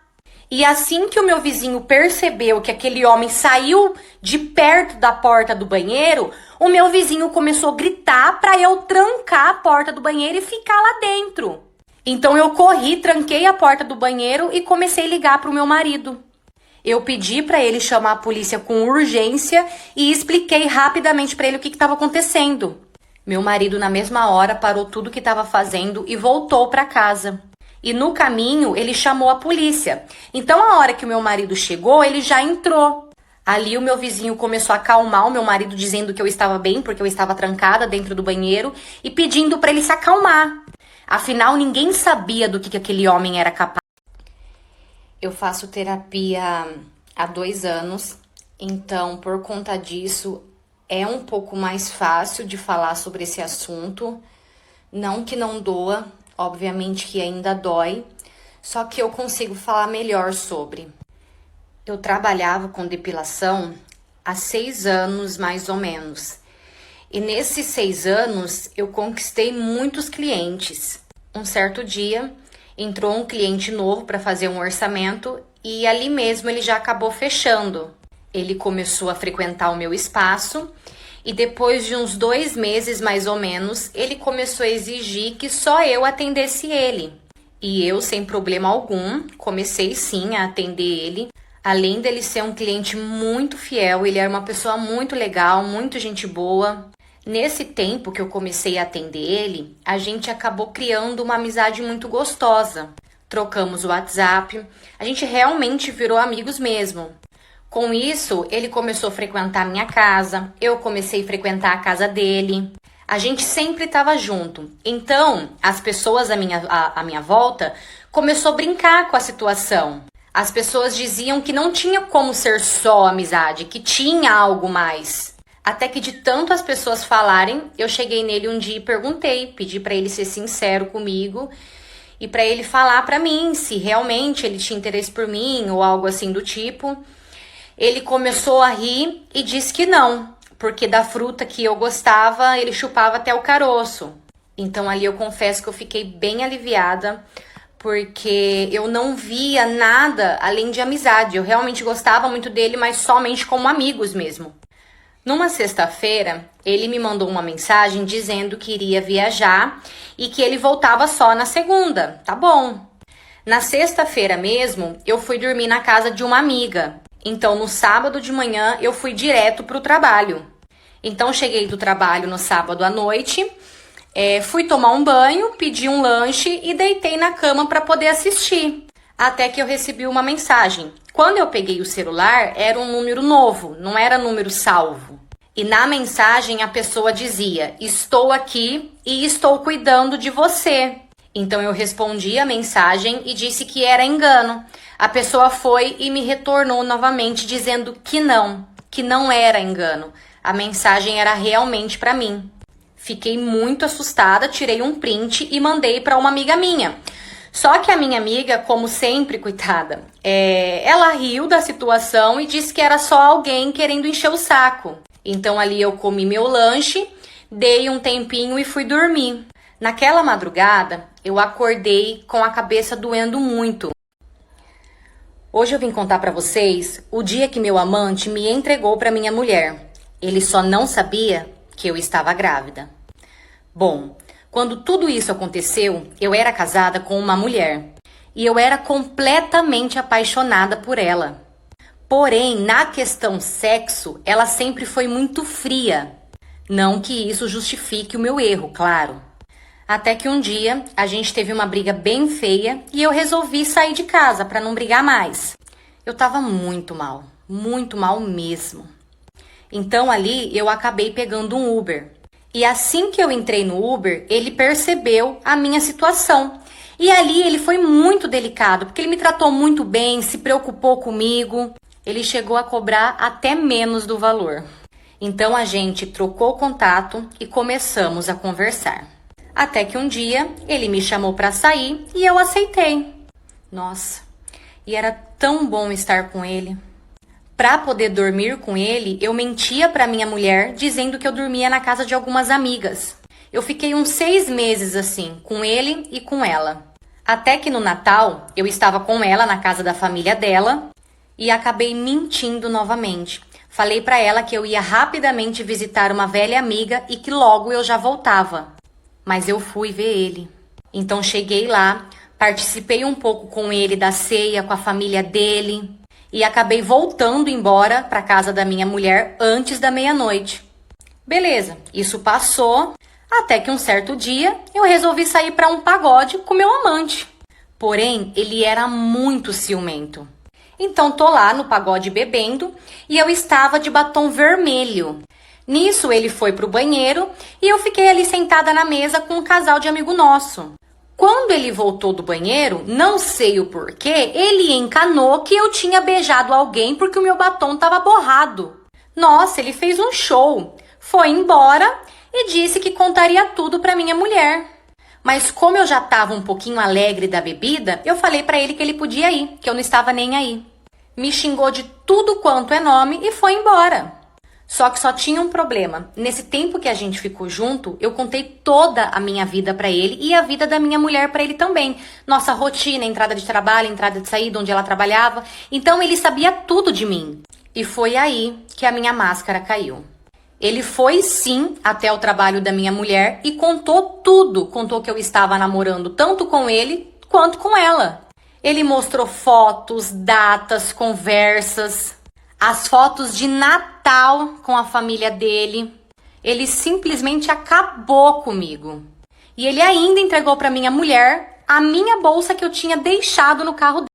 E assim que o meu vizinho percebeu que aquele homem saiu de perto da porta do banheiro, o meu vizinho começou a gritar para eu trancar a porta do banheiro e ficar lá dentro. Então eu corri, tranquei a porta do banheiro e comecei a ligar para o meu marido. Eu pedi para ele chamar a polícia com urgência e expliquei rapidamente para ele o que estava acontecendo. Meu marido, na mesma hora, parou tudo que estava fazendo e voltou para casa. E no caminho, ele chamou a polícia. Então, a hora que o meu marido chegou, ele já entrou. Ali, o meu vizinho começou a acalmar o meu marido, dizendo que eu estava bem, porque eu estava trancada dentro do banheiro, e pedindo para ele se acalmar. Afinal, ninguém sabia do que aquele homem era capaz. Eu faço terapia há 2 anos, então, por conta disso, é um pouco mais fácil de falar sobre esse assunto. Não que não doa, obviamente que ainda dói, só que eu consigo falar melhor sobre. Eu trabalhava com depilação há 6 anos, mais ou menos. E nesses 6 anos, eu conquistei muitos clientes. Um certo dia, entrou um cliente novo para fazer um orçamento e ali mesmo ele já acabou fechando. Ele começou a frequentar o meu espaço e depois de uns 2 meses mais ou menos, ele começou a exigir que só eu atendesse ele. E eu, sem problema algum, comecei sim a atender ele. Além dele ser um cliente muito fiel, ele era uma pessoa muito legal, muito gente boa. Nesse tempo que eu comecei a atender ele, a gente acabou criando uma amizade muito gostosa. Trocamos o WhatsApp, a gente realmente virou amigos mesmo. Com isso, ele começou a frequentar a minha casa, eu comecei a frequentar a casa dele. A gente sempre estava junto. Então, as pessoas à minha volta começou a brincar com a situação. As pessoas diziam que não tinha como ser só amizade, que tinha algo mais. Até que de tanto as pessoas falarem, eu cheguei nele um dia e perguntei, pedi para ele ser sincero comigo e para ele falar para mim se realmente ele tinha interesse por mim ou algo assim do tipo. Ele começou a rir e disse que não, porque da fruta que eu gostava, ele chupava até o caroço. Então ali eu confesso que eu fiquei bem aliviada, porque eu não via nada além de amizade. Eu realmente gostava muito dele, mas somente como amigos mesmo. Numa sexta-feira, ele me mandou uma mensagem dizendo que iria viajar e que ele voltava só na segunda. Tá bom. Na sexta-feira mesmo, eu fui dormir na casa de uma amiga. Então, no sábado de manhã, eu fui direto para o trabalho. Então, cheguei do trabalho no sábado à noite, fui tomar um banho, pedi um lanche e deitei na cama para poder assistir. Até que eu recebi uma mensagem. Quando eu peguei o celular, era um número novo, não era número salvo. E na mensagem a pessoa dizia: estou aqui e estou cuidando de você. Então eu respondi a mensagem e disse que era engano. A pessoa foi e me retornou novamente dizendo que não era engano. A mensagem era realmente para mim. Fiquei muito assustada, tirei um print e mandei para uma amiga minha. Só que a minha amiga, como sempre, coitada, ela riu da situação e disse que era só alguém querendo encher o saco. Então ali eu comi meu lanche, dei um tempinho e fui dormir. Naquela madrugada, eu acordei com a cabeça doendo muito. Hoje eu vim contar pra vocês o dia que meu amante me entregou pra minha mulher. Ele só não sabia que eu estava grávida. Bom, quando tudo isso aconteceu, eu era casada com uma mulher e eu era completamente apaixonada por ela. Porém, na questão sexo, ela sempre foi muito fria. Não que isso justifique o meu erro, claro. Até que um dia a gente teve uma briga bem feia e eu resolvi sair de casa para não brigar mais. Eu tava muito mal mesmo. Então ali eu acabei pegando um Uber. E assim que eu entrei no Uber, ele percebeu a minha situação. E ali ele foi muito delicado, porque ele me tratou muito bem, se preocupou comigo. Ele chegou a cobrar até menos do valor. Então a gente trocou contato e começamos a conversar. Até que um dia ele me chamou para sair e eu aceitei. Nossa, e era tão bom estar com ele. Para poder dormir com ele, eu mentia para minha mulher dizendo que eu dormia na casa de algumas amigas. Eu fiquei uns 6 meses assim, com ele e com ela. Até que no Natal, eu estava com ela na casa da família dela e acabei mentindo novamente. Falei para ela que eu ia rapidamente visitar uma velha amiga e que logo eu já voltava. Mas eu fui ver ele. Então cheguei lá, participei um pouco com ele da ceia, com a família dele. E acabei voltando embora para casa da minha mulher antes da meia-noite. Beleza, isso passou, até que um certo dia eu resolvi sair para um pagode com meu amante. Porém, ele era muito ciumento. Então tô lá no pagode bebendo e eu estava de batom vermelho. Nisso ele foi pro banheiro e eu fiquei ali sentada na mesa com um casal de amigo nosso. Quando ele voltou do banheiro, não sei o porquê, ele encanou que eu tinha beijado alguém porque o meu batom estava borrado. Nossa, ele fez um show. Foi embora e disse que contaria tudo para minha mulher. Mas como eu já estava um pouquinho alegre da bebida, eu falei para ele que ele podia ir, que eu não estava nem aí. Me xingou de tudo quanto é nome e foi embora. Só que só tinha um problema. Nesse tempo que a gente ficou junto, eu contei toda a minha vida pra ele e a vida da minha mulher pra ele também. Nossa rotina, entrada de trabalho, entrada de saída, onde ela trabalhava. Então ele sabia tudo de mim. E foi aí que a minha máscara caiu. Ele foi sim até o trabalho da minha mulher e contou tudo. Contou que eu estava namorando tanto com ele quanto com ela. Ele mostrou fotos, datas, conversas, as fotos de Natal com a família dele. Ele simplesmente acabou comigo. E ele ainda entregou para minha mulher a minha bolsa que eu tinha deixado no carro dele.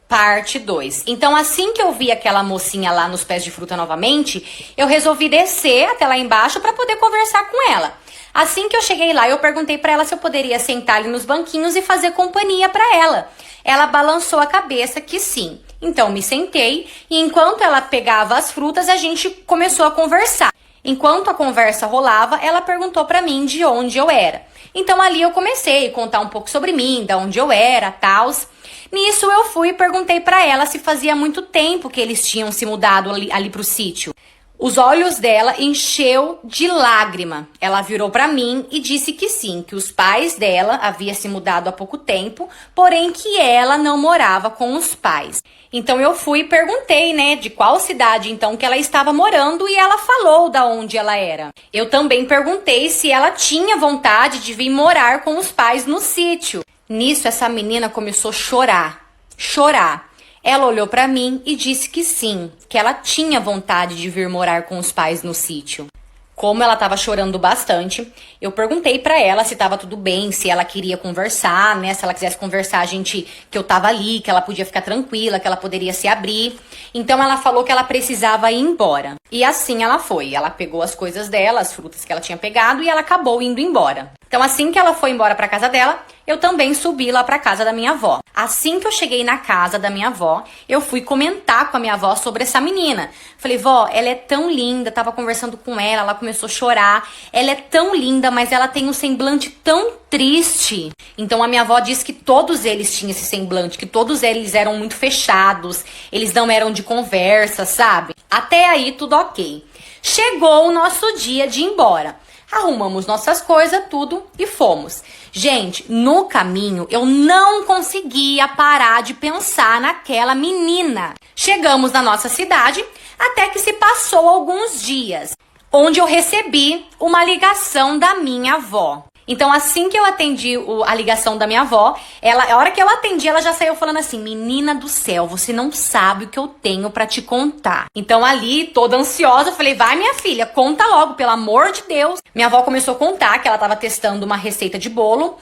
Parte 2. Então, assim que eu vi aquela mocinha lá nos pés de fruta novamente, eu resolvi descer até lá embaixo para poder conversar com ela. Assim que eu cheguei lá, eu perguntei para ela se eu poderia sentar ali nos banquinhos e fazer companhia para ela. Ela balançou a cabeça que sim. Então, me sentei e enquanto ela pegava as frutas, a gente começou a conversar. Enquanto a conversa rolava, ela perguntou para mim de onde eu era. Então, ali eu comecei a contar um pouco sobre mim, de onde eu era, tals. Nisso eu fui e perguntei para ela se fazia muito tempo que eles tinham se mudado ali pro sítio. Os olhos dela encheu de lágrima. Ela virou para mim e disse que sim, que os pais dela haviam se mudado há pouco tempo, porém que ela não morava com os pais. Então eu fui e perguntei, né, de qual cidade então que ela estava morando e ela falou da onde ela era. Eu também perguntei se ela tinha vontade de vir morar com os pais no sítio. Nisso essa menina começou a chorar. Ela olhou pra mim e disse que sim, que ela tinha vontade de vir morar com os pais no sítio. Como ela estava chorando bastante, eu perguntei pra ela se estava tudo bem, se ela queria conversar, né? Se ela quisesse conversar, que eu tava ali, que ela podia ficar tranquila, que ela poderia se abrir. Então ela falou que ela precisava ir embora. E assim ela foi. Ela pegou as coisas dela, as frutas que ela tinha pegado e ela acabou indo embora. Então assim que ela foi embora pra casa dela, eu também subi lá pra casa da minha avó. Assim que eu cheguei na casa da minha avó, eu fui comentar com a minha avó sobre essa menina. Falei, vó, ela é tão linda, tava conversando com ela começou a chorar. Ela é tão linda, mas ela tem um semblante tão triste. Então a minha avó disse que todos eles tinham esse semblante, que todos eles eram muito fechados, eles não eram de conversa, sabe? Até aí tudo ok. Chegou o nosso dia de ir embora. Arrumamos nossas coisas, tudo e fomos. Gente, no caminho eu não conseguia parar de pensar naquela menina. Chegamos na nossa cidade, até que se passou alguns dias, onde eu recebi uma ligação da minha avó. Então, assim que eu atendi a ligação da minha avó, a hora que eu atendi, ela já saiu falando assim, menina do céu, você não sabe o que eu tenho pra te contar. Então, ali, toda ansiosa, eu falei, vai minha filha, conta logo, pelo amor de Deus. Minha avó começou a contar que ela tava testando uma receita de bolo,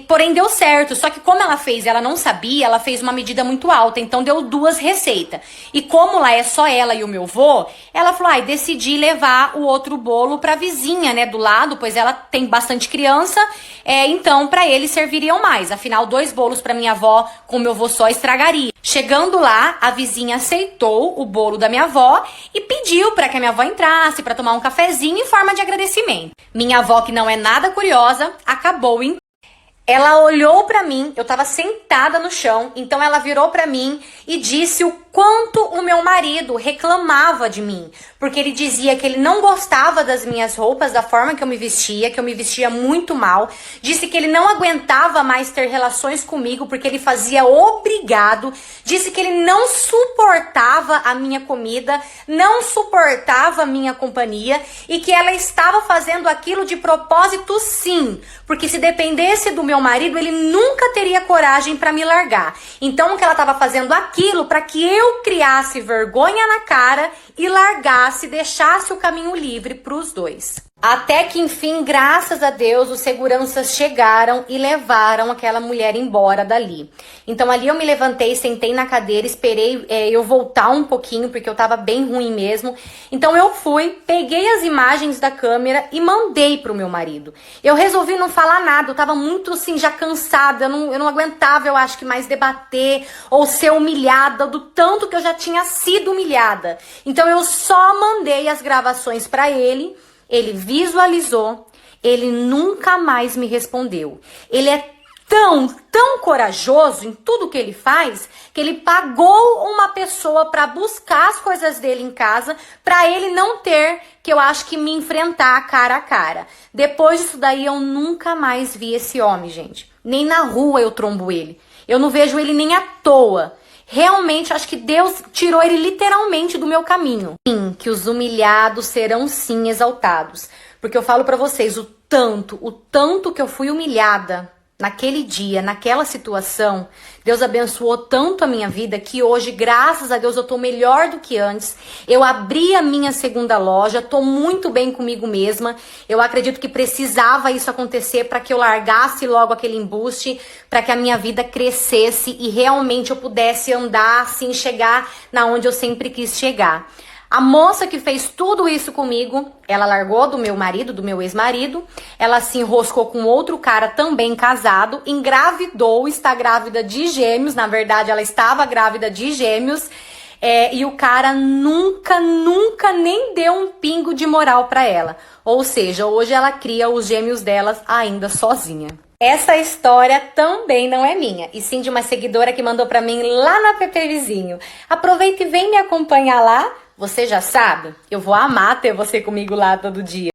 porém deu certo. Só que como ela não sabia, ela fez uma medida muito alta, então deu 2 receitas. E como lá é só ela e o meu vô, ela falou, decidi levar o outro bolo pra vizinha, né, do lado, pois ela tem bastante criança, então para eles serviriam mais. Afinal, 2 bolos para minha avó com meu avô só estragaria. Chegando lá, a vizinha aceitou o bolo da minha avó e pediu para que a minha avó entrasse para tomar um cafezinho em forma de agradecimento. Minha avó, que não é nada curiosa, acabou em ela olhou pra mim, eu tava sentada no chão, então ela virou pra mim e disse o quanto o meu marido reclamava de mim, porque ele dizia que ele não gostava das minhas roupas, da forma que eu me vestia muito mal, disse que ele não aguentava mais ter relações comigo porque ele fazia obrigado, disse que ele não suportava a minha comida, não suportava a minha companhia e que ela estava fazendo aquilo de propósito sim, porque se dependesse do meu marido, ele nunca teria coragem para me largar. Então, que ela estava fazendo aquilo para que eu criasse vergonha na cara e largasse, deixasse o caminho livre para os dois. Até que, enfim, graças a Deus, os seguranças chegaram e levaram aquela mulher embora dali. Então, ali eu me levantei, sentei na cadeira, esperei eu voltar um pouquinho, porque eu tava bem ruim mesmo. Então, eu fui, peguei as imagens da câmera e mandei pro meu marido. Eu resolvi não falar nada, eu tava muito, assim, já cansada, eu não aguentava, eu acho que mais debater ou ser humilhada do tanto que eu já tinha sido humilhada. Então, eu só mandei as gravações pra ele. Ele visualizou, ele nunca mais me respondeu. Ele é tão corajoso em tudo que ele faz, que ele pagou uma pessoa para buscar as coisas dele em casa, para ele não ter, que eu acho que me enfrentar cara a cara. Depois disso daí, eu nunca mais vi esse homem, gente. Nem na rua eu trombo ele. Eu não vejo ele nem à toa. Realmente, acho que Deus tirou ele literalmente do meu caminho. Sim, que os humilhados serão sim exaltados. Porque eu falo pra vocês, o tanto que eu fui humilhada naquele dia, naquela situação, Deus abençoou tanto a minha vida que hoje, graças a Deus, eu tô melhor do que antes. Eu abri a minha segunda loja, tô muito bem comigo mesma. Eu acredito que precisava isso acontecer para que eu largasse logo aquele embuste, para que a minha vida crescesse e realmente eu pudesse andar assim, chegar na onde eu sempre quis chegar. A moça que fez tudo isso comigo, ela largou do meu marido, do meu ex-marido, ela se enroscou com outro cara também casado, engravidou, está grávida de gêmeos, na verdade ela estava grávida de gêmeos, e o cara nunca nem deu um pingo de moral pra ela. Ou seja, hoje ela cria os gêmeos delas ainda sozinha. Essa história também não é minha, e sim de uma seguidora que mandou pra mim lá na PP Vizinho. Aproveita e vem me acompanhar lá. Você já sabe, eu vou amar ter você comigo lá todo dia.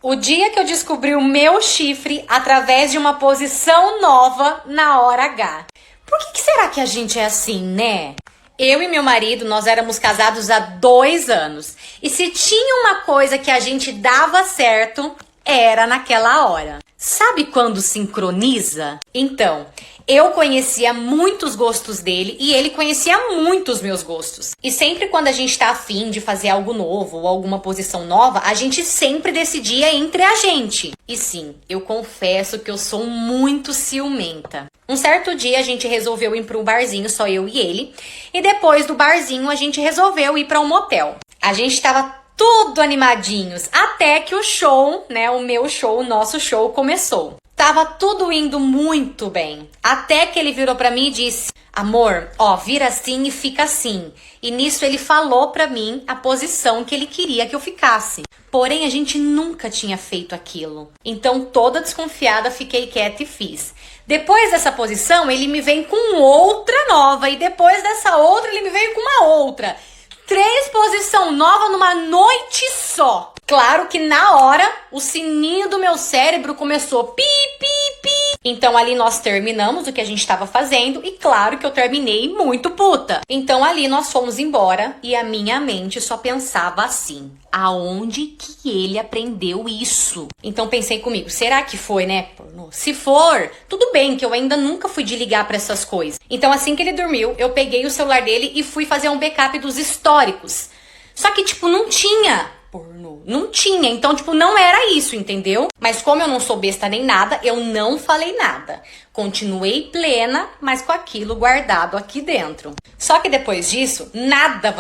O dia que eu descobri o meu chifre através de uma posição nova na hora H. Por que será que a gente é assim, né? Eu e meu marido, nós éramos casados há 2 anos. E se tinha uma coisa que a gente dava certo, era naquela hora. Sabe quando sincroniza? Então, eu conhecia muitos gostos dele e ele conhecia muitos meus gostos. E sempre quando a gente tá afim de fazer algo novo ou alguma posição nova, a gente sempre decidia entre a gente. E sim, eu confesso que eu sou muito ciumenta. Um certo dia a gente resolveu ir para um barzinho, só eu e ele. E depois do barzinho a gente resolveu ir para um motel. A gente tava tudo animadinhos, até que o show, né, o meu show, o nosso show começou. Tava tudo indo muito bem, até que ele virou pra mim e disse: amor, ó, vira assim e fica assim. E nisso ele falou pra mim a posição que ele queria que eu ficasse. Porém, a gente nunca tinha feito aquilo. Então, toda desconfiada, fiquei quieta e fiz. Depois dessa posição, ele me vem com outra nova, e depois dessa outra, ele me veio com uma outra. 3 posições novas numa noite só. Claro que na hora, o sininho do meu cérebro começou pi, pi, pi. Então ali nós terminamos o que a gente estava fazendo e claro que eu terminei muito puta. Então ali nós fomos embora e a minha mente só pensava assim: aonde que ele aprendeu isso? Então pensei comigo, será que foi, né? Se for, tudo bem, que eu ainda nunca fui de ligar pra essas coisas. Então assim que ele dormiu, eu peguei o celular dele e fui fazer um backup dos históricos. Só que tipo, não tinha pornô. Não tinha, então tipo, não era isso, entendeu? Mas como eu não sou besta nem nada, eu não falei nada. Continuei plena, mas com aquilo guardado aqui dentro. Só que depois disso, nada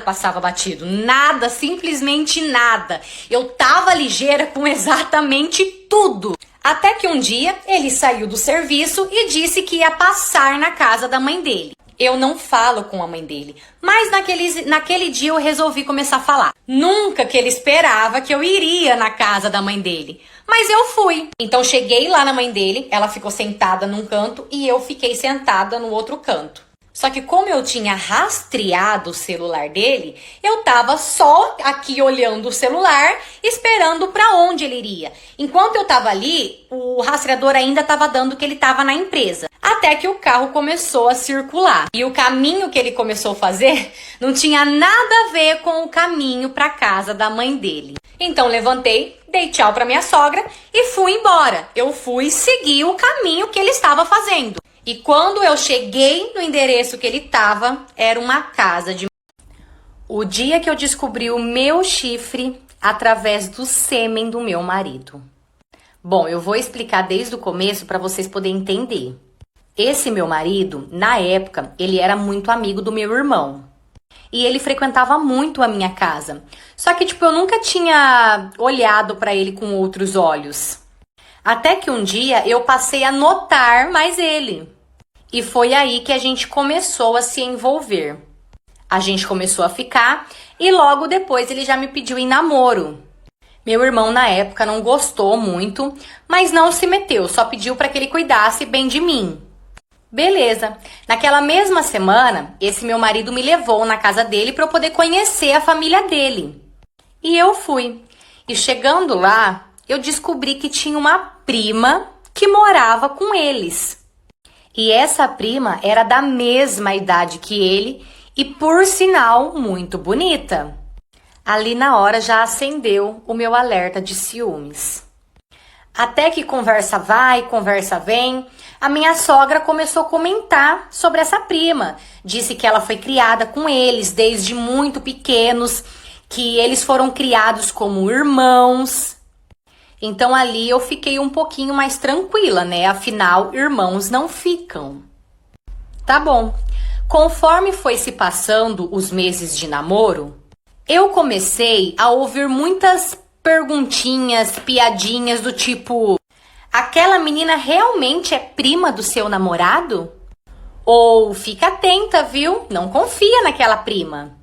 passava batido. Nada, simplesmente nada. Eu tava ligeira com exatamente tudo. Até que um dia, ele saiu do serviço e disse que ia passar na casa da mãe dele. Eu não falo com a mãe dele, mas naquele dia eu resolvi começar a falar. Nunca que ele esperava que eu iria na casa da mãe dele, mas eu fui. Então cheguei lá na mãe dele, ela ficou sentada num canto e eu fiquei sentada no outro canto. Só que como eu tinha rastreado o celular dele, eu tava só aqui olhando o celular, esperando pra onde ele iria. Enquanto eu tava ali, o rastreador ainda tava dando que ele tava na empresa. Até que o carro começou a circular. E o caminho que ele começou a fazer não tinha nada a ver com o caminho pra casa da mãe dele. Então levantei, dei tchau pra minha sogra e fui embora. Eu fui seguir o caminho que ele estava fazendo. E quando eu cheguei no endereço que ele tava, era uma casa de... O dia que eu descobri o meu chifre através do sêmen do meu marido. Bom, eu vou explicar desde o começo para vocês poderem entender. Esse meu marido, na época, ele era muito amigo do meu irmão. E ele frequentava muito a minha casa. Só que, tipo, eu nunca tinha olhado para ele com outros olhos. Até que um dia eu passei a notar mais ele. E foi aí que a gente começou a se envolver. A gente começou a ficar e logo depois ele já me pediu em namoro. Meu irmão na época não gostou muito, mas não se meteu, só pediu para que ele cuidasse bem de mim. Beleza. Naquela mesma semana, esse meu marido me levou na casa dele para eu poder conhecer a família dele. E eu fui. E chegando lá, eu descobri que tinha uma prima que morava com eles. E essa prima era da mesma idade que ele e, por sinal, muito bonita. Ali na hora já acendeu o meu alerta de ciúmes. Até que conversa vai, conversa vem, a minha sogra começou a comentar sobre essa prima. Disse que ela foi criada com eles desde muito pequenos, que eles foram criados como irmãos. Então ali eu fiquei um pouquinho mais tranquila, né? Afinal, irmãos não ficam. Tá bom. Conforme foi se passando os meses de namoro, eu comecei a ouvir muitas perguntinhas, piadinhas do tipo: aquela menina realmente é prima do seu namorado? Ou fica atenta, viu? Não confia naquela prima.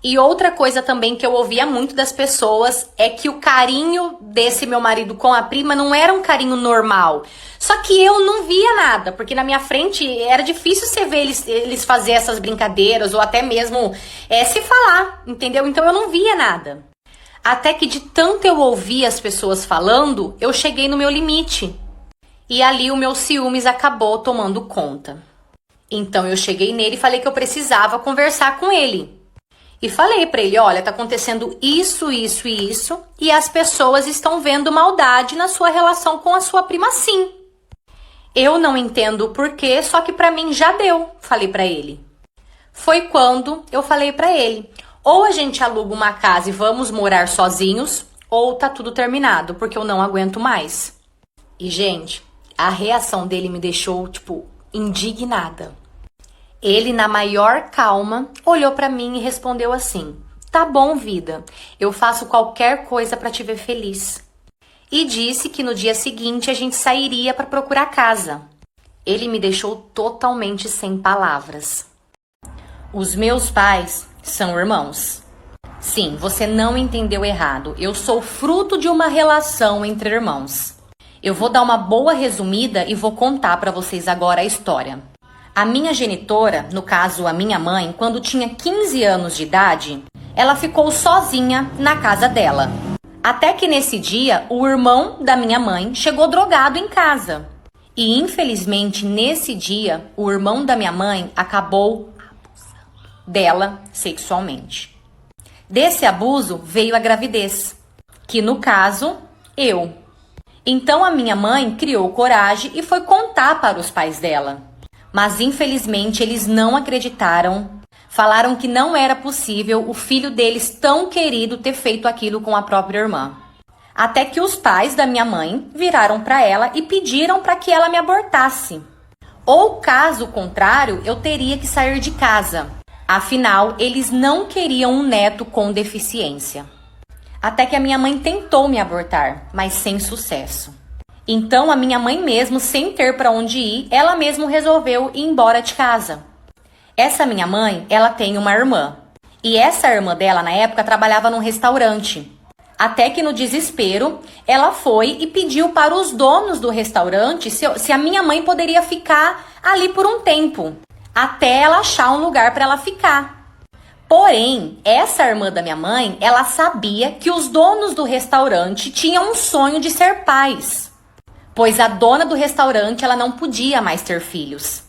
E outra coisa também que eu ouvia muito das pessoas é que o carinho desse meu marido com a prima não era um carinho normal. Só que eu não via nada, porque na minha frente era difícil você ver eles fazer essas brincadeiras ou até mesmo se falar, entendeu? Então eu não via nada. Até que de tanto eu ouvir as pessoas falando, eu cheguei no meu limite. E ali o meu ciúmes acabou tomando conta. Então eu cheguei nele e falei que eu precisava conversar com ele. E falei pra ele: olha, tá acontecendo isso, isso e isso, e as pessoas estão vendo maldade na sua relação com a sua prima sim. Eu não entendo o porquê, só que pra mim já deu, falei pra ele. Foi quando eu falei pra ele: ou a gente aluga uma casa e vamos morar sozinhos, ou tá tudo terminado, porque eu não aguento mais. E, gente, a reação dele me deixou, indignada. Ele, na maior calma, olhou pra mim e respondeu assim: tá bom, vida, eu faço qualquer coisa pra te ver feliz. E disse que no dia seguinte a gente sairia pra procurar casa. Ele me deixou totalmente sem palavras. Os meus pais são irmãos. Sim, você não entendeu errado. Eu sou fruto de uma relação entre irmãos. Eu vou dar uma boa resumida e vou contar pra vocês agora a história. A minha genitora, no caso a minha mãe, quando tinha 15 anos de idade, ela ficou sozinha na casa dela. Até que nesse dia, o irmão da minha mãe chegou drogado em casa. E infelizmente, nesse dia, o irmão da minha mãe acabou abusando dela sexualmente. Desse abuso veio a gravidez, que no caso, eu. Então a minha mãe criou coragem e foi contar para os pais dela. Mas infelizmente eles não acreditaram, falaram que não era possível o filho deles tão querido ter feito aquilo com a própria irmã. Até que os pais da minha mãe viraram para ela e pediram para que ela me abortasse. Ou caso contrário, eu teria que sair de casa. Afinal, eles não queriam um neto com deficiência. Até que a minha mãe tentou me abortar, mas sem sucesso. Então a minha mãe mesmo, sem ter para onde ir, ela mesmo resolveu ir embora de casa. Essa minha mãe, ela tem uma irmã. E essa irmã dela, na época, trabalhava num restaurante. Até que no desespero, ela foi e pediu para os donos do restaurante se a minha mãe poderia ficar ali por um tempo. Até ela achar um lugar para ela ficar. Porém, essa irmã da minha mãe, ela sabia que os donos do restaurante tinham um sonho de ser pais. Pois a dona do restaurante, ela não podia mais ter filhos.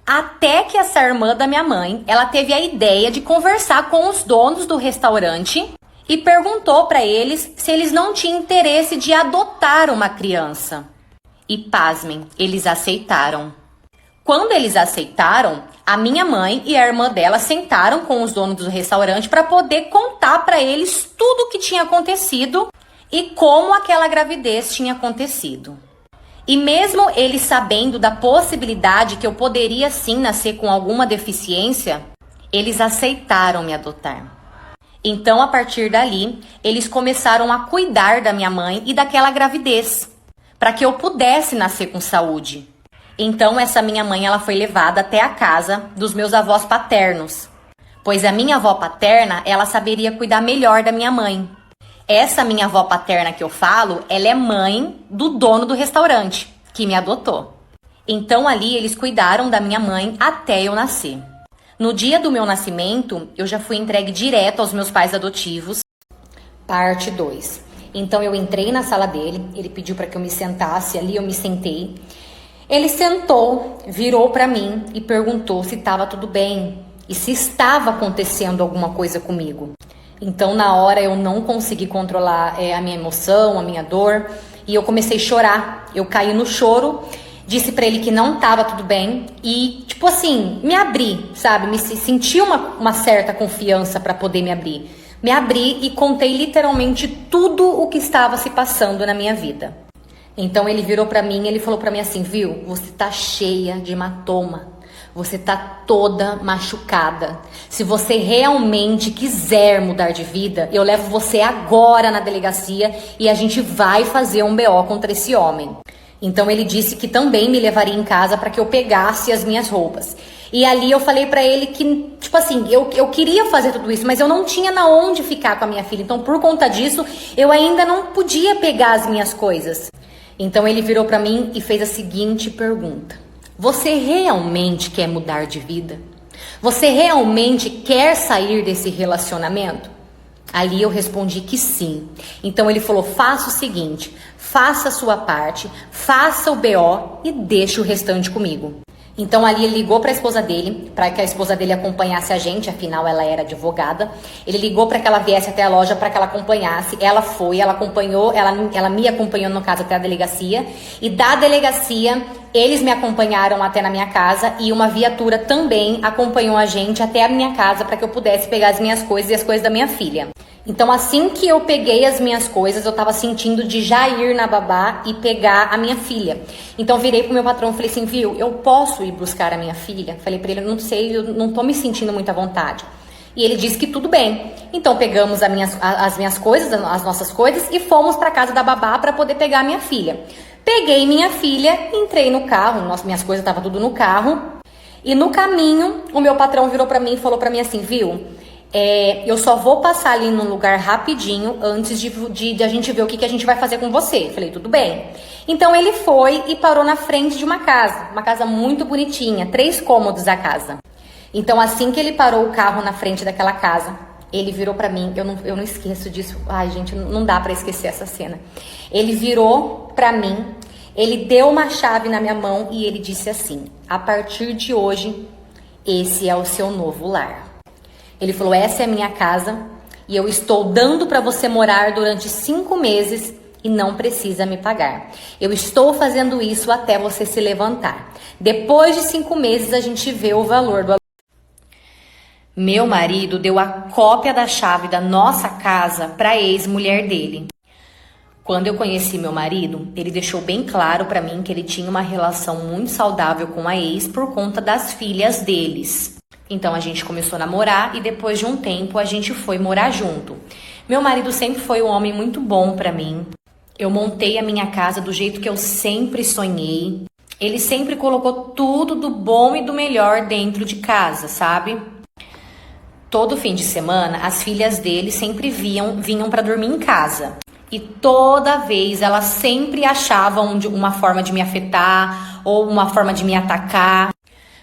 Até que essa irmã da minha mãe, ela teve a ideia de conversar com os donos do restaurante e perguntou para eles se eles não tinham interesse de adotar uma criança. E pasmem, eles aceitaram. Quando eles aceitaram, a minha mãe e a irmã dela sentaram com os donos do restaurante para poder contar para eles tudo o que tinha acontecido e como aquela gravidez tinha acontecido. E mesmo eles sabendo da possibilidade que eu poderia sim nascer com alguma deficiência, eles aceitaram me adotar. Então, a partir dali, eles começaram a cuidar da minha mãe e daquela gravidez, para que eu pudesse nascer com saúde. Então, essa minha mãe, ela foi levada até a casa dos meus avós paternos, pois a minha avó paterna, ela saberia cuidar melhor da minha mãe. Essa minha avó paterna que eu falo, ela é mãe do dono do restaurante, que me adotou. Então ali eles cuidaram da minha mãe até eu nascer. No dia do meu nascimento, eu já fui entregue direto aos meus pais adotivos. Parte 2. Então eu entrei na sala dele, ele pediu para que eu me sentasse ali, eu me sentei. Ele sentou, virou para mim e perguntou se estava tudo bem e se estava acontecendo alguma coisa comigo. Então, na hora, eu não consegui controlar a minha emoção, a minha dor, e eu comecei a chorar. Eu caí no choro, disse pra ele que não tava tudo bem e, tipo assim, me abri, sabe? Me senti uma certa confiança pra poder me abrir. Me abri e contei literalmente tudo o que estava se passando na minha vida. Então, ele virou pra mim e ele falou pra mim assim, viu? Você tá cheia de hematoma. Você tá toda machucada. Se você realmente quiser mudar de vida, eu levo você agora na delegacia e a gente vai fazer um BO contra esse homem. Então ele disse que também me levaria em casa para que eu pegasse as minhas roupas. E ali eu falei pra ele que, tipo assim, eu queria fazer tudo isso, mas eu não tinha na onde ficar com a minha filha. Então por conta disso, eu ainda não podia pegar as minhas coisas. Então ele virou pra mim e fez a seguinte pergunta. Você realmente quer mudar de vida? Você realmente quer sair desse relacionamento? Ali eu respondi que sim. Então ele falou, faça o seguinte, faça a sua parte, faça o BO e deixe o restante comigo. Então ali ele ligou para a esposa dele, para que a esposa dele acompanhasse a gente, afinal ela era advogada. Ele ligou para que ela viesse até a loja para que ela acompanhasse. Ela foi, ela acompanhou, ela me acompanhou no caso até a delegacia. E da delegacia eles me acompanharam até na minha casa e uma viatura também acompanhou a gente até a minha casa para que eu pudesse pegar as minhas coisas e as coisas da minha filha. Então assim que eu peguei as minhas coisas, eu tava sentindo de já ir na babá e pegar a minha filha. Então virei pro meu patrão e falei assim, viu, eu posso ir buscar a minha filha? Falei pra ele, eu não sei, eu não tô me sentindo muito à vontade. E ele disse que tudo bem. Então pegamos as minhas coisas, as nossas coisas e fomos pra casa da babá para poder pegar a minha filha. Peguei minha filha, entrei no carro, minhas coisas estavam tudo no carro. E no caminho, o meu patrão virou pra mim e falou pra mim assim, viu, eu só vou passar ali num lugar rapidinho antes de a gente ver o que a gente vai fazer com você. Falei, tudo bem. Então ele foi e parou na frente de uma casa muito bonitinha, 3 cômodos a casa. Então assim que ele parou o carro na frente daquela casa, ele virou pra mim, eu não esqueço disso, ai gente, não dá pra esquecer essa cena. Ele virou pra mim, ele deu uma chave na minha mão e ele disse assim, a partir de hoje, esse é o seu novo lar. Ele falou, essa é a minha casa e eu estou dando para você morar durante 5 meses e não precisa me pagar. Eu estou fazendo isso até você se levantar. Depois de 5 meses a gente vê o valor do aluguel. Meu marido deu a cópia da chave da nossa casa para a ex-mulher dele. Quando eu conheci meu marido, ele deixou bem claro para mim que ele tinha uma relação muito saudável com a ex por conta das filhas deles. Então a gente começou a namorar e depois de um tempo a gente foi morar junto. Meu marido sempre foi um homem muito bom pra mim. Eu montei a minha casa do jeito que eu sempre sonhei. Ele sempre colocou tudo do bom e do melhor dentro de casa, sabe? Todo fim de semana as filhas dele sempre vinham pra dormir em casa. E toda vez elas sempre achavam uma forma de me afetar ou uma forma de me atacar.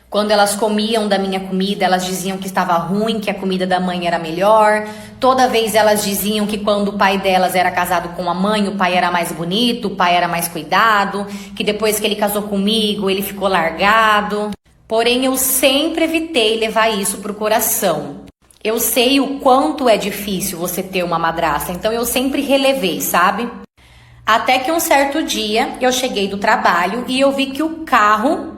Quando elas comiam da minha comida, elas diziam que estava ruim, que a comida da mãe era melhor. Toda vez elas diziam que quando o pai delas era casado com a mãe, o pai era mais bonito, o pai era mais cuidado, que depois que ele casou comigo, ele ficou largado. Porém, eu sempre evitei levar isso pro coração. Eu sei o quanto é difícil você ter uma madrasta, então eu sempre relevei, sabe? Até que um certo dia, eu cheguei do trabalho e eu vi que o carro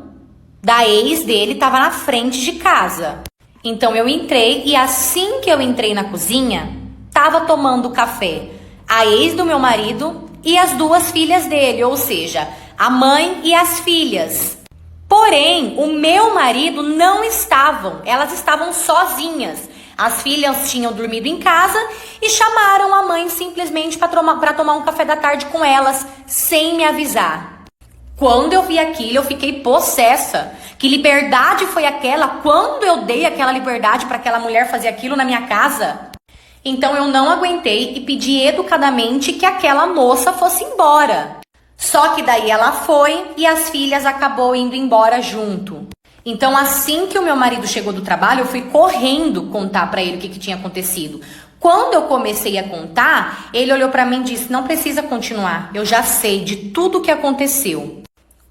da ex dele estava na frente de casa. Então eu entrei e assim que eu entrei na cozinha, tava tomando café a ex do meu marido e as 2 filhas dele, ou seja, a mãe e as filhas. Porém, o meu marido não estavam, elas estavam sozinhas. As filhas tinham dormido em casa e chamaram a mãe simplesmente para tomar um café da tarde com elas, sem me avisar. Quando eu vi aquilo, eu fiquei possessa. Que liberdade foi aquela? Quando eu dei aquela liberdade para aquela mulher fazer aquilo na minha casa? Então eu não aguentei e pedi educadamente que aquela moça fosse embora. Só que daí ela foi e as filhas acabou indo embora junto. Então assim que o meu marido chegou do trabalho, eu fui correndo contar para ele o que tinha acontecido. Quando eu comecei a contar, ele olhou para mim e disse, não precisa continuar, eu já sei de tudo o que aconteceu.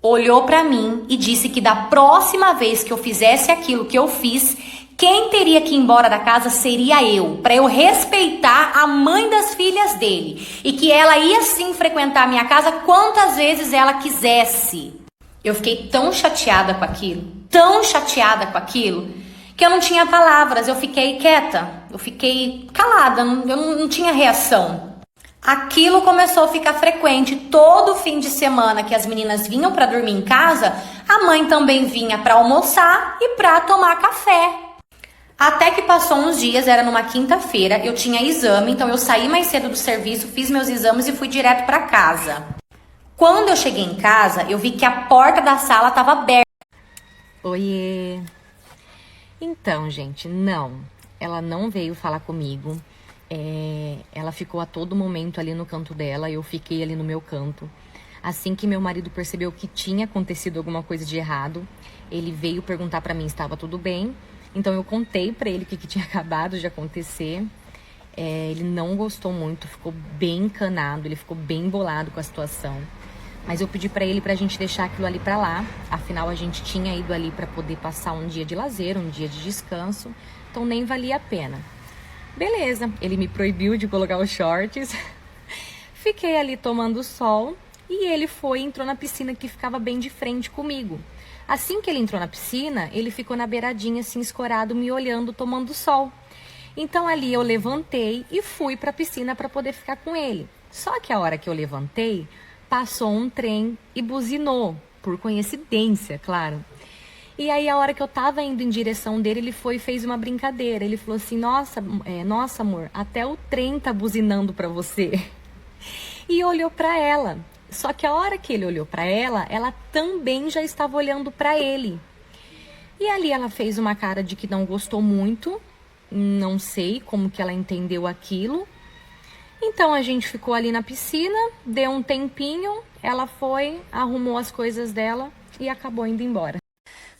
olhou pra mim e disse que da próxima vez que eu fizesse aquilo que eu fiz, quem teria que ir embora da casa seria eu, pra eu respeitar a mãe das filhas dele e que ela ia sim frequentar a minha casa quantas vezes ela quisesse. Eu fiquei tão chateada com aquilo, que eu não tinha palavras, eu fiquei quieta, eu fiquei calada, eu não tinha reação. Aquilo começou a ficar frequente. Todo fim de semana que as meninas vinham para dormir em casa, a mãe também vinha para almoçar e para tomar café. Até que passou uns dias, era numa quinta-feira, eu tinha exame, então eu saí mais cedo do serviço, fiz meus exames e fui direto para casa. Quando eu cheguei em casa, eu vi que a porta da sala estava aberta. Oiê! Então, gente, ela não veio falar comigo. Ela ficou a todo momento ali no canto dela, eu fiquei ali no meu canto. Assim que meu marido percebeu que tinha acontecido alguma coisa de errado, ele veio perguntar pra mim se estava tudo bem. Então eu contei pra ele o que tinha acabado de acontecer. Ele não gostou muito, ficou bem encanado, ele ficou bem bolado com a situação. Mas eu pedi pra ele pra gente deixar aquilo ali pra lá. Afinal, a gente tinha ido ali pra poder passar um dia de lazer, um dia de descanso. Então nem valia a pena. Beleza, ele me proibiu de colocar os shorts. Fiquei ali tomando sol e ele entrou na piscina que ficava bem de frente comigo. Assim que ele entrou na piscina, ele ficou na beiradinha assim escorado, me olhando, tomando sol. Então ali eu levantei e fui pra piscina para poder ficar com ele. Só que a hora que eu levantei, passou um trem e buzinou, por coincidência, claro. E aí, a hora que eu tava indo em direção dele, ele foi e fez uma brincadeira. Ele falou assim, nossa amor, até o trem tá buzinando pra você. E olhou pra ela. Só que a hora que ele olhou pra ela, ela também já estava olhando pra ele. E ali ela fez uma cara de que não gostou muito. Não sei como que ela entendeu aquilo. Então, a gente ficou ali na piscina, deu um tempinho, ela foi, arrumou as coisas dela e acabou indo embora.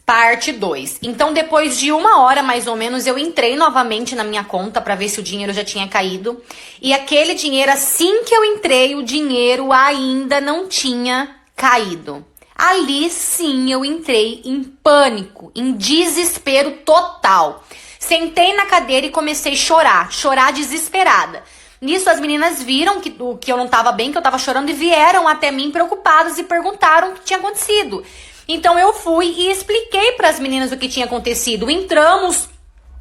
Parte 2. Então, depois de 1 hora, mais ou menos, eu entrei novamente na minha conta para ver se o dinheiro já tinha caído. E aquele dinheiro, assim que eu entrei, o dinheiro ainda não tinha caído. Ali, sim, eu entrei em pânico, em desespero total. Sentei na cadeira e comecei a chorar desesperada. Nisso, as meninas viram que eu não estava bem, que eu estava chorando e vieram até mim preocupadas e perguntaram o que tinha acontecido. Então eu fui e expliquei para as meninas o que tinha acontecido.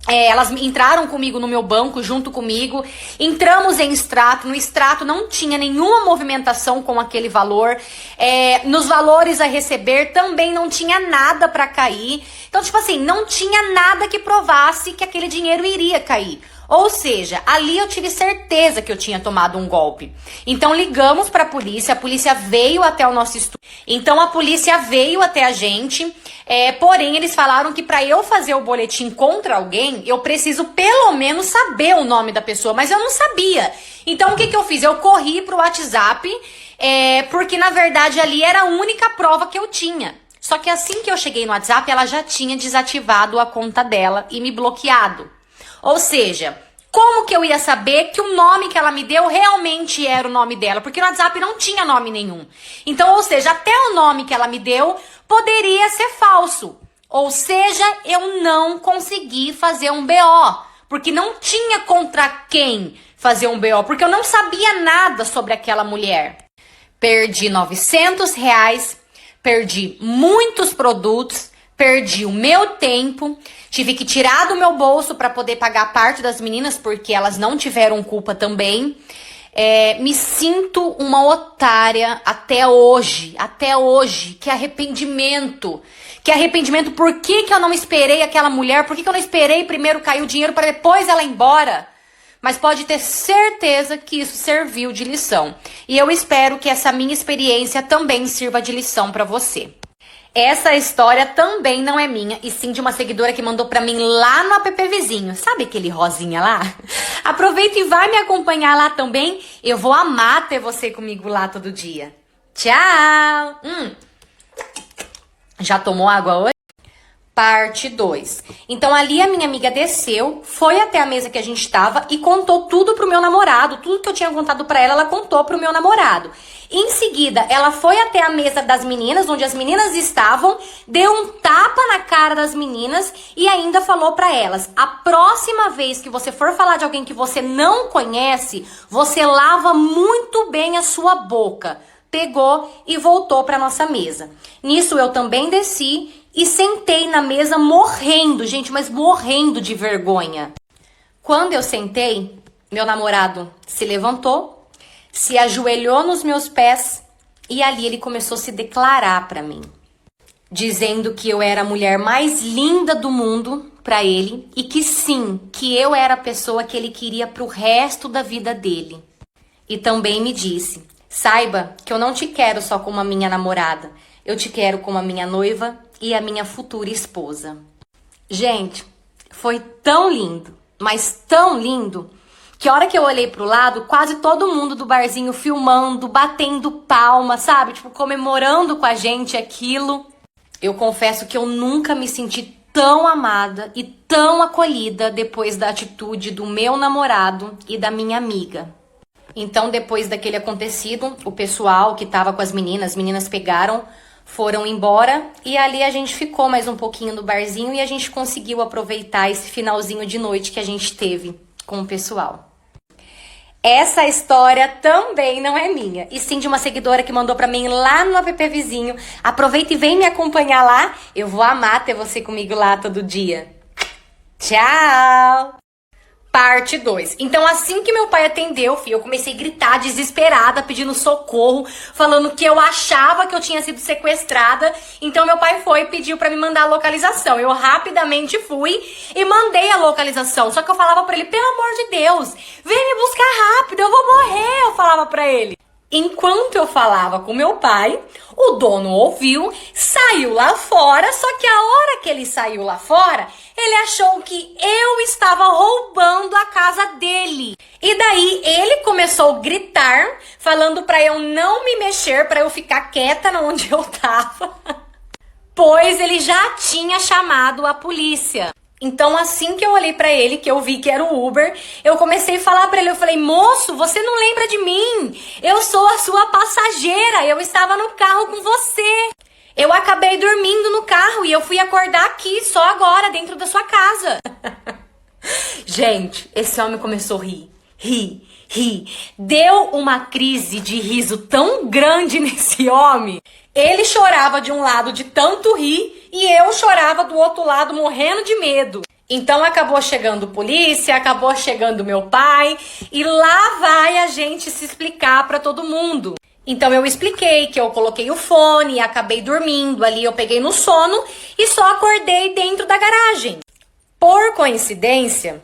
Elas entraram comigo no meu banco, junto comigo. Entramos em extrato. No extrato não tinha nenhuma movimentação com aquele valor. Nos valores a receber também não tinha nada para cair. Então, tipo assim, não tinha nada que provasse que aquele dinheiro iria cair. Ou seja, ali eu tive certeza que eu tinha tomado um golpe. Então ligamos para a polícia veio até o nosso estúdio. Então a polícia veio até a gente, porém eles falaram que para eu fazer o boletim contra alguém, eu preciso pelo menos saber o nome da pessoa, mas eu não sabia. Então o que eu fiz? Eu corri pro WhatsApp, porque na verdade ali era a única prova que eu tinha. Só que assim que eu cheguei no WhatsApp, ela já tinha desativado a conta dela e me bloqueado. Ou seja, como que eu ia saber que o nome que ela me deu realmente era o nome dela? Porque no WhatsApp não tinha nome nenhum. Então, ou seja, até o nome que ela me deu poderia ser falso. Ou seja, eu não consegui fazer um BO. Porque não tinha contra quem fazer um BO. Porque eu não sabia nada sobre aquela mulher. Perdi R$ 900, perdi muitos produtos, perdi o meu tempo, tive que tirar do meu bolso para poder pagar parte das meninas, porque elas não tiveram culpa também. Me sinto uma otária até hoje, que arrependimento. Por que eu não esperei aquela mulher? Por que eu não esperei primeiro cair o dinheiro para depois ela ir embora? Mas pode ter certeza que isso serviu de lição. E eu espero que essa minha experiência também sirva de lição para você. Essa história também não é minha, e sim de uma seguidora que mandou pra mim lá no app Vizinho. Sabe aquele rosinha lá? Aproveita e vai me acompanhar lá também. Eu vou amar ter você comigo lá todo dia. Tchau! Já tomou água hoje? Parte 2. Então ali a minha amiga desceu, foi até a mesa que a gente tava e contou tudo pro meu namorado. Tudo que eu tinha contado pra ela, ela contou pro meu namorado. Em seguida, ela foi até a mesa das meninas, onde as meninas estavam, deu um tapa na cara das meninas e ainda falou pra elas: a próxima vez que você for falar de alguém que você não conhece, você lava muito bem a sua boca. Pegou e voltou pra nossa mesa. Nisso eu também desci e sentei na mesa morrendo, gente, mas morrendo de vergonha. Quando eu sentei, meu namorado se levantou, se ajoelhou nos meus pés e ali ele começou a se declarar pra mim, dizendo que eu era a mulher mais linda do mundo pra ele e que sim, que eu era a pessoa que ele queria pro resto da vida dele. E também me disse: saiba que eu não te quero só como a minha namorada, eu te quero como a minha noiva e a minha futura esposa. Gente, foi tão lindo, mas tão lindo, que a hora que eu olhei pro lado, quase todo mundo do barzinho filmando, batendo palma, sabe? Tipo, comemorando com a gente aquilo. Eu confesso que eu nunca me senti tão amada e tão acolhida depois da atitude do meu namorado e da minha amiga. Então, depois daquele acontecido, o pessoal que tava com as meninas pegaram, foram embora e ali a gente ficou mais um pouquinho no barzinho e a gente conseguiu aproveitar esse finalzinho de noite que a gente teve com o pessoal. Essa história também não é minha, e sim de uma seguidora que mandou pra mim lá no app vizinho. Aproveita e vem me acompanhar lá, eu vou amar ter você comigo lá todo dia. Tchau! Parte 2. Então, assim que meu pai atendeu, eu comecei a gritar desesperada, pedindo socorro, falando que eu achava que eu tinha sido sequestrada. Então, meu pai foi e pediu pra me mandar a localização. Eu rapidamente fui e mandei a localização. Só que eu falava pra ele: pelo amor de Deus, vem me buscar rápido, eu vou morrer, eu falava pra ele. Enquanto eu falava com meu pai, o dono ouviu, saiu lá fora, só que a hora que ele saiu lá fora, ele achou que eu estava roubando a casa dele. E daí ele começou a gritar, falando pra eu não me mexer, pra eu ficar quieta onde eu tava, pois ele já tinha chamado a polícia. Então, assim que eu olhei pra ele, que eu vi que era o Uber, eu comecei a falar pra ele, eu falei: moço, você não lembra de mim? Eu sou a sua passageira, eu estava no carro com você. Eu acabei dormindo no carro e eu fui acordar aqui, só agora, dentro da sua casa. Gente, esse homem começou a rir. Deu uma crise de riso tão grande nesse homem. Ele chorava de um lado de tanto rir e eu chorava do outro lado morrendo de medo. Então acabou chegando polícia, acabou chegando meu pai e lá vai a gente se explicar pra todo mundo. Então eu expliquei que eu coloquei o fone e acabei dormindo ali, eu peguei no sono e só acordei dentro da garagem. Por coincidência,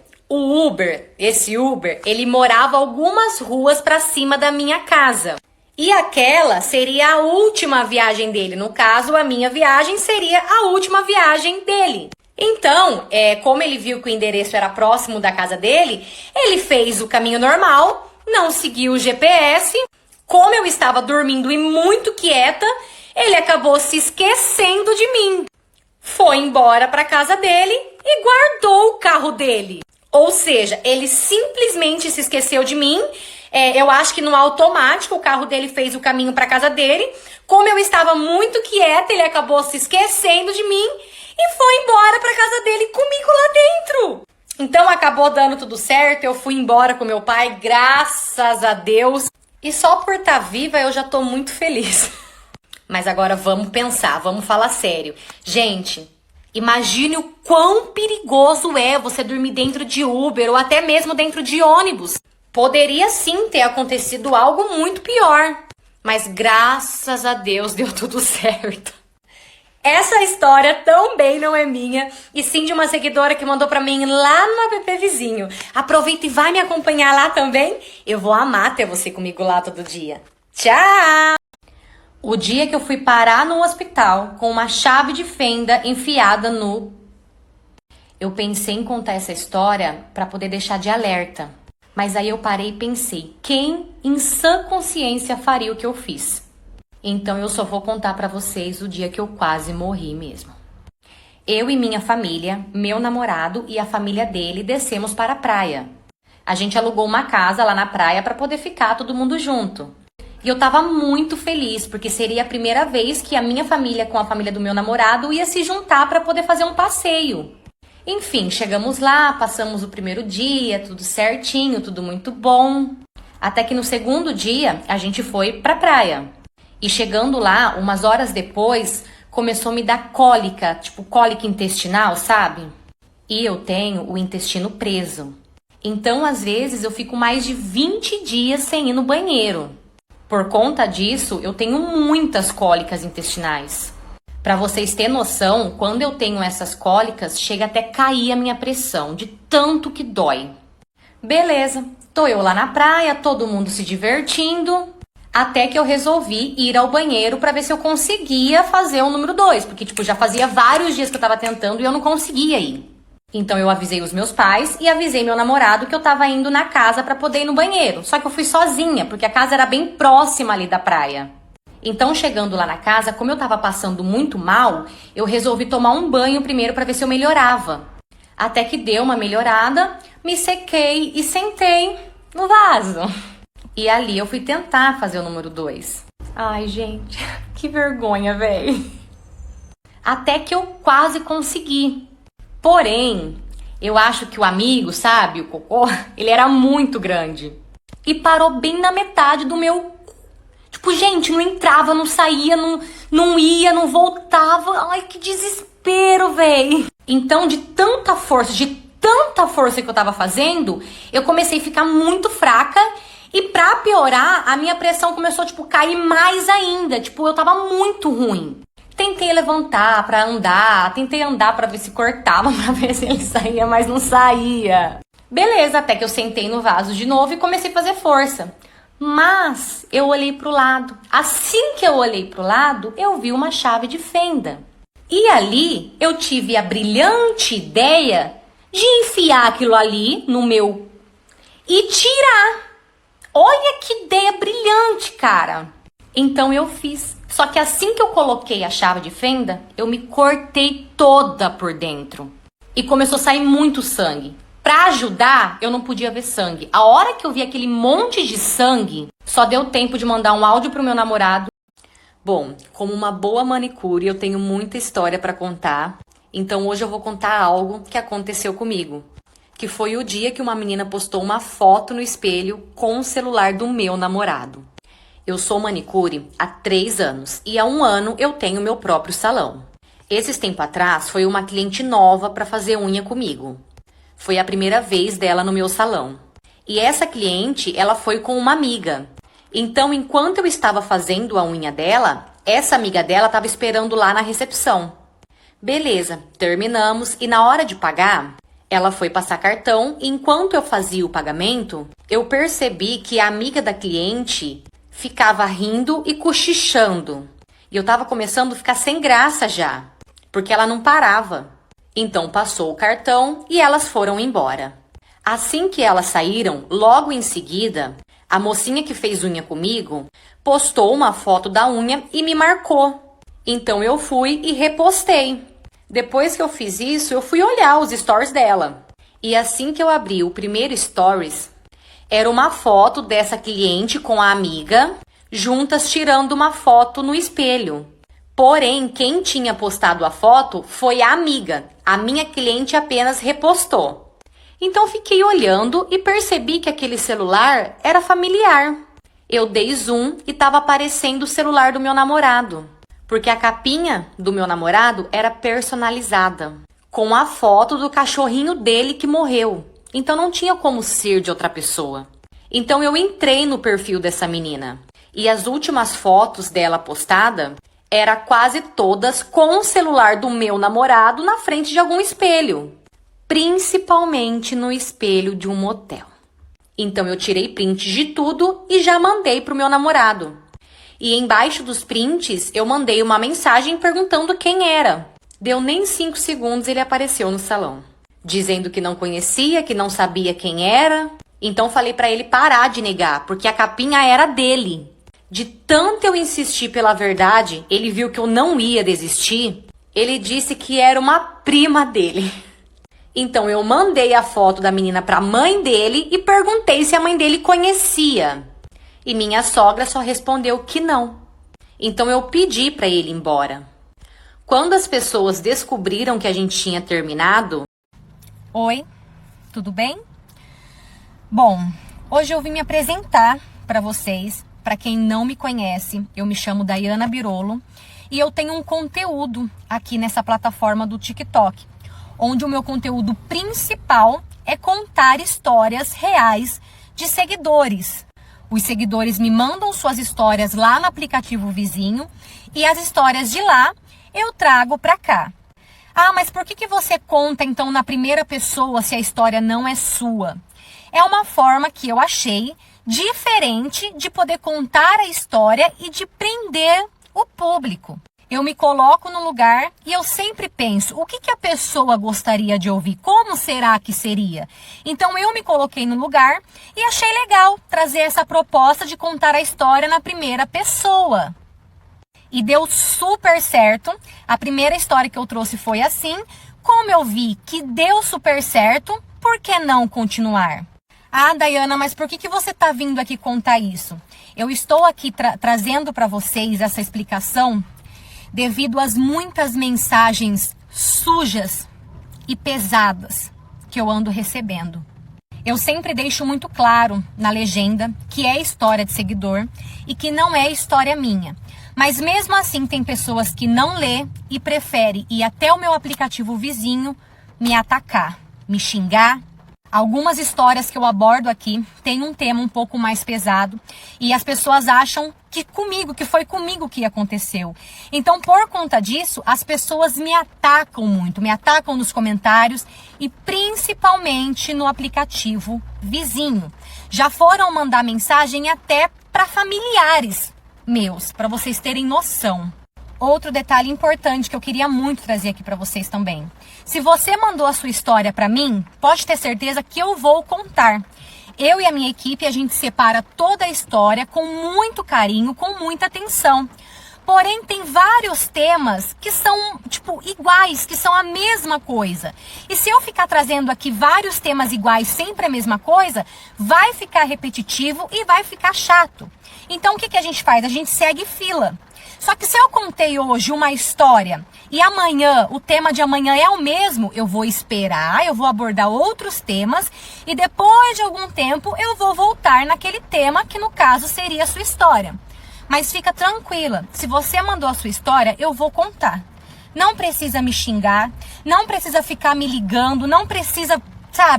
esse Uber, ele morava algumas ruas pra cima da minha casa. E aquela seria a última viagem dele. No caso, a minha viagem seria a última viagem dele. Então, como ele viu que o endereço era próximo da casa dele, ele fez o caminho normal, não seguiu o GPS. Como eu estava dormindo e muito quieta, ele acabou se esquecendo de mim. Foi embora para casa dele e guardou o carro dele. Ou seja, ele simplesmente se esqueceu de mim. Eu acho que no automático o carro dele fez o caminho para casa dele. Como eu estava muito quieta, ele acabou se esquecendo de mim e foi embora para casa dele comigo lá dentro. Então acabou dando tudo certo, eu fui embora com meu pai, graças a Deus. E só por estar viva eu já tô muito feliz. Mas agora vamos pensar, vamos falar sério. Gente, imagine o quão perigoso é você dormir dentro de Uber ou até mesmo dentro de ônibus. Poderia sim ter acontecido algo muito pior, mas graças a Deus deu tudo certo. Essa história também não é minha, e sim de uma seguidora que mandou pra mim lá no app vizinho. Aproveita e vai me acompanhar lá também. Eu vou amar ter você comigo lá todo dia. Tchau! O dia que eu fui parar no hospital com uma chave de fenda enfiada no... Eu pensei em contar essa história pra poder deixar de alerta. Mas aí eu parei e pensei, quem em sã consciência faria o que eu fiz? Então eu só vou contar pra vocês o dia que eu quase morri mesmo. Eu e minha família, meu namorado e a família dele descemos para a praia. A gente alugou uma casa lá na praia para poder ficar todo mundo junto. E eu tava muito feliz, porque seria a primeira vez que a minha família com a família do meu namorado ia se juntar para poder fazer um passeio. Enfim, chegamos lá, passamos o primeiro dia, tudo certinho, tudo muito bom. Até que no segundo dia, a gente foi pra praia. E chegando lá, umas horas depois, começou a me dar cólica, tipo cólica intestinal, sabe? E eu tenho o intestino preso. Então, às vezes, eu fico mais de 20 dias sem ir no banheiro. Por conta disso, eu tenho muitas cólicas intestinais. Para vocês terem noção, quando eu tenho essas cólicas, chega até cair a minha pressão, de tanto que dói. Beleza, tô eu lá na praia, todo mundo se divertindo, até que eu resolvi ir ao banheiro para ver se eu conseguia fazer o número 2, porque já fazia vários dias que eu tava tentando e eu não conseguia ir. Então eu avisei os meus pais e avisei meu namorado que eu tava indo na casa para poder ir no banheiro. Só que eu fui sozinha, porque a casa era bem próxima ali da praia. Então, chegando lá na casa, como eu tava passando muito mal, eu resolvi tomar um banho primeiro para ver se eu melhorava. Até que deu uma melhorada, me sequei e sentei no vaso. E ali eu fui tentar fazer o número 2. Ai, gente, que vergonha, véi. Até que eu quase consegui. Porém, eu acho que o amigo, sabe, o cocô, ele era muito grande. E parou bem na metade do meu... gente, não entrava, não saía, não ia, não voltava. Ai, que desespero, véi. Então, de tanta força que eu tava fazendo, eu comecei a ficar muito fraca. E pra piorar, a minha pressão começou, cair mais ainda. Eu tava muito ruim. Tentei levantar pra andar, tentei andar pra ver se cortava, pra ver se ele saía, mas não saía. Beleza, até que eu sentei no vaso de novo e comecei a fazer força. Mas eu olhei pro lado. Assim que eu olhei pro lado, eu vi uma chave de fenda. E ali eu tive a brilhante ideia de enfiar aquilo ali no meu e tirar. Olha que ideia brilhante, cara. Então eu fiz. Só que assim que eu coloquei a chave de fenda, eu me cortei toda por dentro. E começou a sair muito sangue. Pra ajudar, eu não podia ver sangue. A hora que eu vi aquele monte de sangue, só deu tempo de mandar um áudio pro meu namorado. Bom, como uma boa manicure, eu tenho muita história pra contar. Então hoje eu vou contar algo que aconteceu comigo. Que foi o dia que uma menina postou uma foto no espelho com o celular do meu namorado. Eu sou manicure há 3 anos e há 1 ano eu tenho meu próprio salão. Esses tempos atrás foi uma cliente nova pra fazer unha comigo. Foi a primeira vez dela no meu salão. E essa cliente, ela foi com uma amiga. Então, enquanto eu estava fazendo a unha dela, essa amiga dela estava esperando lá na recepção. Beleza, terminamos e na hora de pagar, ela foi passar cartão e enquanto eu fazia o pagamento, eu percebi que a amiga da cliente ficava rindo e cochichando. E eu estava começando a ficar sem graça já, porque ela não parava. Então passou o cartão e elas foram embora. Assim que elas saíram, logo em seguida, a mocinha que fez unha comigo postou uma foto da unha e me marcou. Então eu fui e repostei. Depois que eu fiz isso, eu fui olhar os stories dela. E assim que eu abri o primeiro stories, era uma foto dessa cliente com a amiga, juntas tirando uma foto no espelho. Porém, quem tinha postado a foto foi a amiga. A minha cliente apenas repostou. Então, fiquei olhando e percebi que aquele celular era familiar. Eu dei zoom e estava aparecendo o celular do meu namorado. Porque a capinha do meu namorado era personalizada, com a foto do cachorrinho dele que morreu. Então, não tinha como ser de outra pessoa. Então, eu entrei no perfil dessa menina. E as últimas fotos dela postada era quase todas com o celular do meu namorado na frente de algum espelho. Principalmente no espelho de um motel. Então eu tirei prints de tudo e já mandei pro meu namorado. E embaixo dos prints eu mandei uma mensagem perguntando quem era. Deu nem 5 segundos ele apareceu no salão. Dizendo que não conhecia, que não sabia quem era. Então falei pra ele parar de negar, porque a capinha era dele. De tanto eu insistir pela verdade, ele viu que eu não ia desistir. Ele disse que era uma prima dele. Então eu mandei a foto da menina para a mãe dele e perguntei se a mãe dele conhecia. E minha sogra só respondeu que não. Então eu pedi para ele ir embora. Quando as pessoas descobriram que a gente tinha terminado... Oi, tudo bem? Bom, hoje eu vim me apresentar para vocês. Para quem não me conhece, eu me chamo Daiana Birolo e eu tenho um conteúdo aqui nessa plataforma do TikTok, onde o meu conteúdo principal é contar histórias reais de seguidores. Os seguidores me mandam suas histórias lá no aplicativo vizinho e as histórias de lá eu trago para cá. Ah, mas por que você conta então na primeira pessoa se a história não é sua? É uma forma que eu achei diferente de poder contar a história e de prender o público. Eu me coloco no lugar e eu sempre penso, o que a pessoa gostaria de ouvir? Como será que seria? Então eu me coloquei no lugar e achei legal trazer essa proposta de contar a história na primeira pessoa. E deu super certo. A primeira história que eu trouxe foi assim. Como eu vi que deu super certo, por que não continuar? Ah, Daiana, mas por que você está vindo aqui contar isso? Eu estou aqui trazendo para vocês essa explicação devido às muitas mensagens sujas e pesadas que eu ando recebendo. Eu sempre deixo muito claro na legenda que é história de seguidor e que não é história minha. Mas mesmo assim tem pessoas que não lê e prefere ir até o meu aplicativo vizinho me atacar, me xingar. Algumas histórias que eu abordo aqui têm um tema um pouco mais pesado e as pessoas acham que foi comigo que aconteceu. Então, por conta disso, as pessoas me atacam muito, me atacam nos comentários e principalmente no aplicativo vizinho. Já foram mandar mensagem até para familiares meus, para vocês terem noção. Outro detalhe importante que eu queria muito trazer aqui para vocês também. Se você mandou a sua história para mim, pode ter certeza que eu vou contar. Eu e a minha equipe, a gente separa toda a história com muito carinho, com muita atenção. Porém, tem vários temas que são, iguais, que são a mesma coisa. E se eu ficar trazendo aqui vários temas iguais, sempre a mesma coisa, vai ficar repetitivo e vai ficar chato. Então, o que a gente faz? A gente segue fila. Só que se eu contei hoje uma história e amanhã, o tema de amanhã é o mesmo, eu vou esperar, eu vou abordar outros temas e depois de algum tempo eu vou voltar naquele tema que no caso seria a sua história. Mas fica tranquila, se você mandou a sua história, eu vou contar. Não precisa me xingar, não precisa ficar me ligando, não precisa...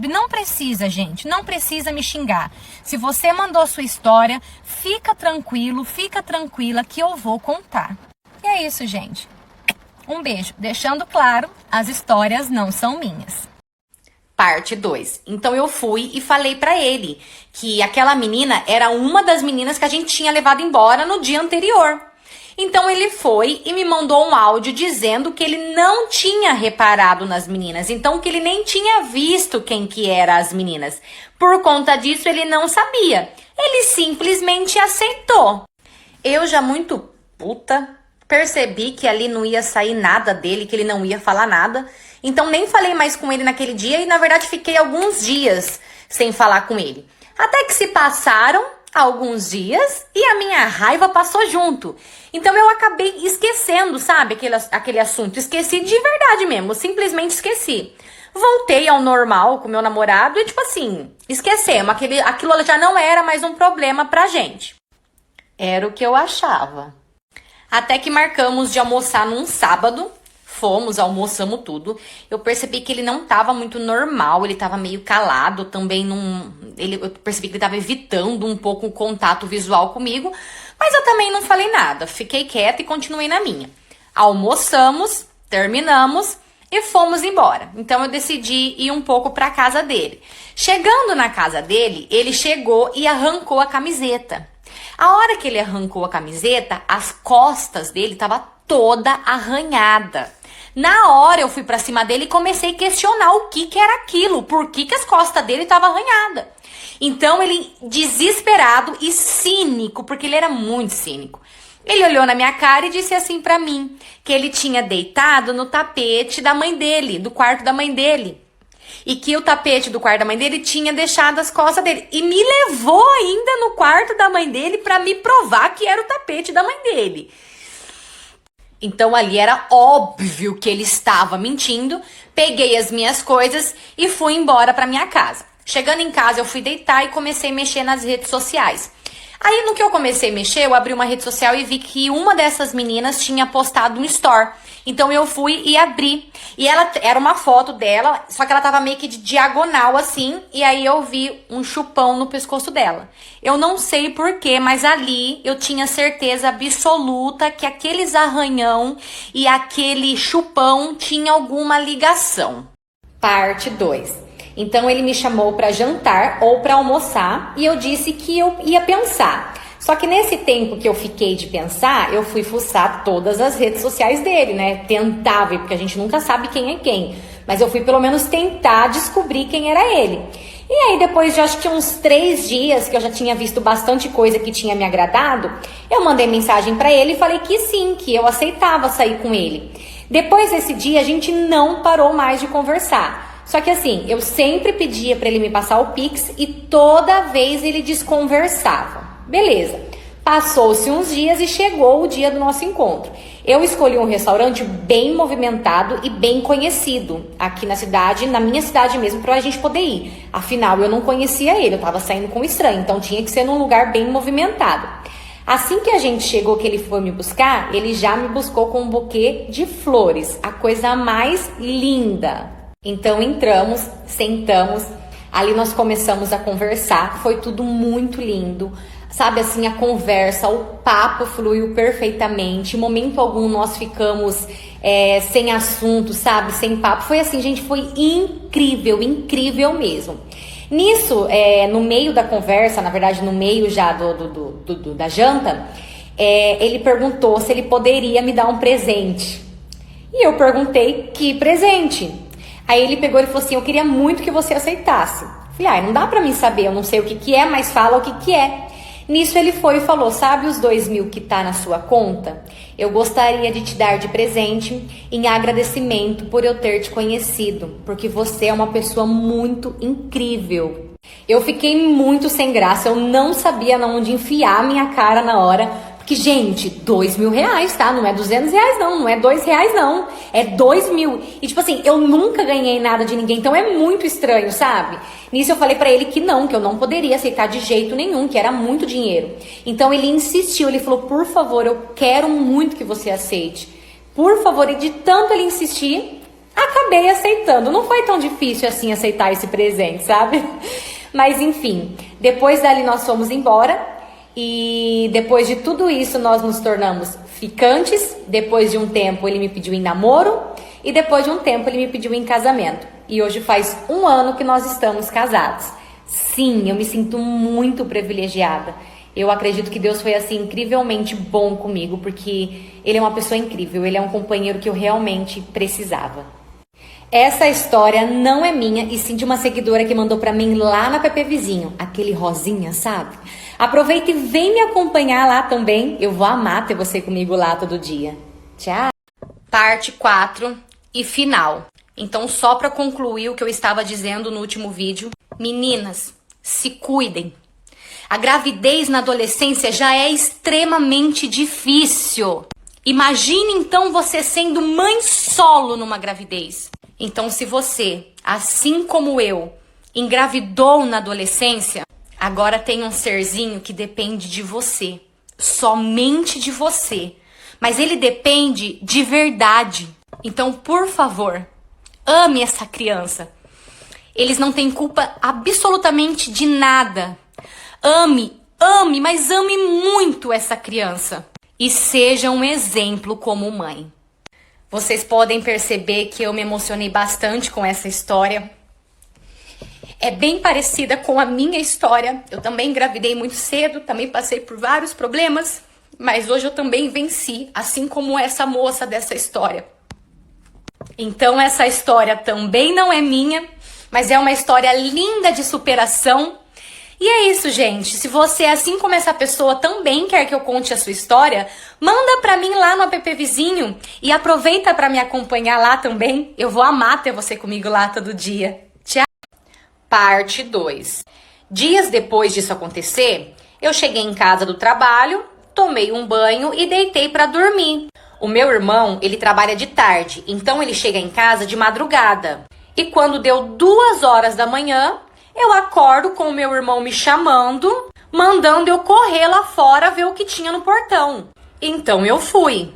Não precisa, gente, não precisa me xingar. Se você mandou a sua história, fica tranquilo, fica tranquila que eu vou contar. E é isso, gente. Um beijo. Deixando claro, as histórias não são minhas. Parte 2. Então eu fui e falei pra ele que aquela menina era uma das meninas que a gente tinha levado embora no dia anterior. Então ele foi e me mandou um áudio dizendo que ele não tinha reparado nas meninas, então que ele nem tinha visto quem que eram as meninas. Por conta disso ele não sabia, ele simplesmente aceitou. Eu já muito puta, percebi que ali não ia sair nada dele, que ele não ia falar nada. Então nem falei mais com ele naquele dia e na verdade fiquei alguns dias sem falar com ele. Até que se passaram alguns dias e a minha raiva passou junto. Então eu acabei esquecendo, sabe, aquele assunto. Esqueci de verdade mesmo, simplesmente esqueci. Voltei ao normal com meu namorado e esquecemos. Aquilo já não era mais um problema pra gente. Era o que eu achava. Até que marcamos de almoçar num sábado. Fomos, almoçamos tudo. Eu percebi que ele não tava muito normal, ele tava meio calado, também eu percebi que ele tava evitando um pouco o contato visual comigo, mas eu também não falei nada, fiquei quieta e continuei na minha. Almoçamos, terminamos e fomos embora. Então eu decidi ir um pouco pra casa dele. Chegando na casa dele, ele chegou e arrancou a camiseta. A hora que ele arrancou a camiseta, as costas dele tava toda arranhada. Na hora eu fui pra cima dele e comecei a questionar o que era aquilo, por que as costas dele estavam arranhadas. Então ele, desesperado e cínico, porque ele era muito cínico, Ele olhou na minha cara e disse assim pra mim, que ele tinha deitado no tapete da mãe dele, do quarto da mãe dele. E que o tapete do quarto da mãe dele tinha deixado as costas dele. E me levou ainda no quarto da mãe dele pra me provar que era o tapete da mãe dele. Então ali era óbvio que ele estava mentindo. Peguei as minhas coisas e fui embora pra minha casa. Chegando em casa, eu fui deitar e comecei a mexer nas redes sociais. Aí, no que eu comecei a mexer, eu abri uma rede social e vi que uma dessas meninas tinha postado um story. Então, eu fui e abri. E ela era uma foto dela, só que ela tava meio que de diagonal, assim. E aí, eu vi um chupão no pescoço dela. Eu não sei porquê, mas ali eu tinha certeza absoluta que aqueles arranhão e aquele chupão tinha alguma ligação. Parte 2. Então ele me chamou para jantar ou para almoçar e eu disse que eu ia pensar. Só que nesse tempo que eu fiquei de pensar, eu fui fuçar todas as redes sociais dele, né? Tentava, porque a gente nunca sabe quem é quem. Mas eu fui pelo menos tentar descobrir quem era ele. E aí depois de acho que uns 3 dias que eu já tinha visto bastante coisa que tinha me agradado, eu mandei mensagem para ele e falei que sim, que eu aceitava sair com ele. Depois desse dia a gente não parou mais de conversar. Só que assim, eu sempre pedia para ele me passar o Pix e toda vez ele desconversava. Beleza. Passou-se uns dias e chegou o dia do nosso encontro. Eu escolhi um restaurante bem movimentado e bem conhecido aqui na cidade, na minha cidade mesmo, para a gente poder ir. Afinal, eu não conhecia ele, eu estava saindo com um estranho, então tinha que ser num lugar bem movimentado. Assim que a gente chegou, que ele foi me buscar, ele já me buscou com um buquê de flores, a coisa mais linda. Então entramos, sentamos, ali nós começamos a conversar, foi tudo muito lindo, sabe assim, a conversa, o papo fluiu perfeitamente, em momento algum nós ficamos sem assunto, sabe, sem papo, foi assim, gente, foi incrível, incrível mesmo. Nisso, no meio da conversa, na verdade no meio já da janta, ele perguntou se ele poderia me dar um presente, e eu perguntei que presente. Aí ele pegou e falou assim, eu queria muito que você aceitasse. Falei, não dá pra mim saber, eu não sei o que é, mas fala o que é. Nisso ele foi e falou, sabe os 2.000 que tá na sua conta? Eu gostaria de te dar de presente em agradecimento por eu ter te conhecido, porque você é uma pessoa muito incrível. Eu fiquei muito sem graça, eu não sabia onde enfiar minha cara na hora. Que, gente, R$2.000, tá? Não é R$200 não é R$2 não, é 2.000. E tipo assim, eu nunca ganhei nada de ninguém, então é muito estranho, sabe? Nisso eu falei pra ele que eu não poderia aceitar de jeito nenhum, que era muito dinheiro. Então ele insistiu, ele falou, por favor, eu quero muito que você aceite. Por favor, e de tanto ele insistir, acabei aceitando. Não foi tão difícil assim aceitar esse presente, sabe? Mas enfim, depois dali nós fomos embora. E depois de tudo isso nós nos tornamos ficantes. Depois de um tempo ele me pediu em namoro e depois de um tempo ele me pediu em casamento. E hoje faz 1 ano que nós estamos casados. Sim, eu me sinto muito privilegiada. Eu acredito que Deus foi assim incrivelmente bom comigo, porque Ele é uma pessoa incrível, Ele é um companheiro que eu realmente precisava. Essa história não é minha, e sim de uma seguidora que mandou pra mim lá na PP Vizinho, aquele rosinha, sabe? Aproveita e vem me acompanhar lá também, eu vou amar ter você comigo lá todo dia. Tchau! Parte 4 e final. Então, só pra concluir o que eu estava dizendo no último vídeo, meninas, se cuidem. A gravidez na adolescência já é extremamente difícil. Imagine então você sendo mãe solo numa gravidez. Então, se você, assim como eu, engravidou na adolescência, agora tem um serzinho que depende de você, somente de você. Mas ele depende de verdade. Então, por favor, ame essa criança. Eles não têm culpa absolutamente de nada. Ame, mas ame muito essa criança. E seja um exemplo como mãe. Vocês podem perceber que eu me emocionei bastante com essa história. É bem parecida com a minha história. Eu também engravidei muito cedo, também passei por vários problemas, mas hoje eu também venci, assim como essa moça dessa história. Então essa história também não é minha, mas é uma história linda de superação. E é isso, gente. Se você, assim como essa pessoa, também quer que eu conte a sua história, manda pra mim lá no app Vizinho e aproveita pra me acompanhar lá também. Eu vou amar ter você comigo lá todo dia. Tchau! Parte 2. Dias depois disso acontecer, eu cheguei em casa do trabalho, tomei um banho e deitei pra dormir. O meu irmão, ele trabalha de tarde, então ele chega em casa de madrugada. E quando deu 2 horas da manhã, eu acordo com o meu irmão me chamando, mandando eu correr lá fora ver o que tinha no portão. Então eu fui.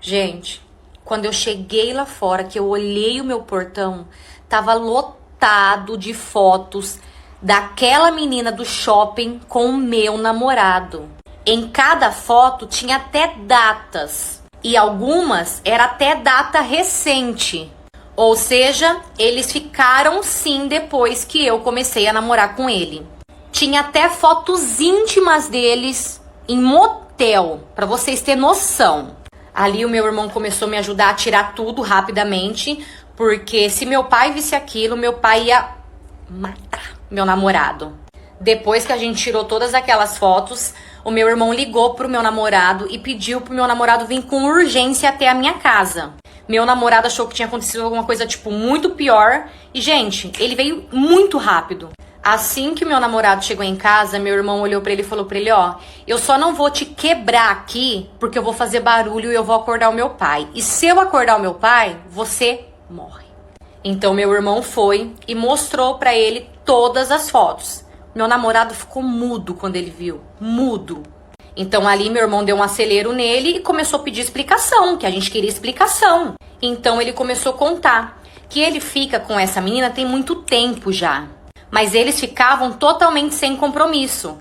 Gente, quando eu cheguei lá fora, que eu olhei o meu portão, tava lotado de fotos daquela menina do shopping com o meu namorado. Em cada foto tinha até datas. E algumas era até data recente. Ou seja, eles ficaram sim depois que eu comecei a namorar com ele. Tinha até fotos íntimas deles em motel, pra vocês terem noção. Ali o meu irmão começou a me ajudar a tirar tudo rapidamente, porque se meu pai visse aquilo, meu pai ia matar meu namorado. Depois que a gente tirou todas aquelas fotos, o meu irmão ligou pro meu namorado e pediu pro meu namorado vir com urgência até a minha casa. Meu namorado achou que tinha acontecido alguma coisa, tipo, muito pior. E, gente, ele veio muito rápido. Assim que meu namorado chegou em casa, meu irmão olhou pra ele e falou pra ele, ó, eu só não vou te quebrar aqui, porque eu vou fazer barulho e eu vou acordar o meu pai. E se eu acordar o meu pai, você morre. Então, meu irmão foi e mostrou pra ele todas as fotos. Meu namorado ficou mudo quando ele viu. Mudo. Então ali meu irmão deu um acelero nele e começou a pedir explicação, que a gente queria explicação. Então ele começou a contar que ele fica com essa menina tem muito tempo já. Mas eles ficavam totalmente sem compromisso.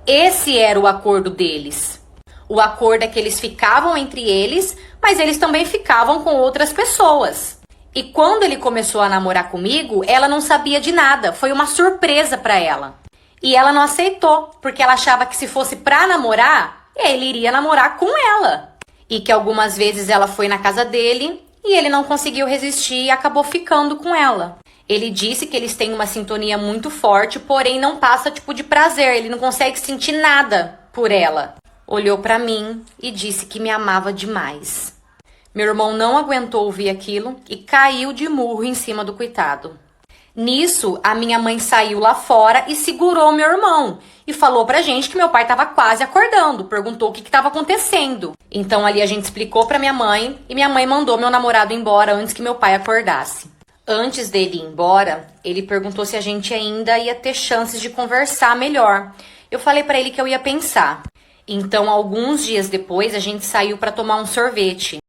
Esse era o acordo deles. O acordo é que eles ficavam entre eles, mas eles também ficavam com outras pessoas. E quando ele começou a namorar comigo, ela não sabia de nada. Foi uma surpresa pra ela. E ela não aceitou, porque ela achava que se fosse pra namorar, ele iria namorar com ela. E que algumas vezes ela foi na casa dele e ele não conseguiu resistir e acabou ficando com ela. Ele disse que eles têm uma sintonia muito forte, porém não passa tipo de prazer, ele não consegue sentir nada por ela. Olhou pra mim e disse que me amava demais. Meu irmão não aguentou ouvir aquilo e caiu de murro em cima do coitado. Nisso, a minha mãe saiu lá fora e segurou meu irmão. E falou pra gente que meu pai tava quase acordando. Perguntou o que tava acontecendo. Então ali a gente explicou pra minha mãe. E minha mãe mandou meu namorado embora antes que meu pai acordasse. Antes dele ir embora, ele perguntou se a gente ainda ia ter chances de conversar melhor. Eu falei pra ele que eu ia pensar. Então, alguns dias depois, a gente saiu pra tomar um sorvete.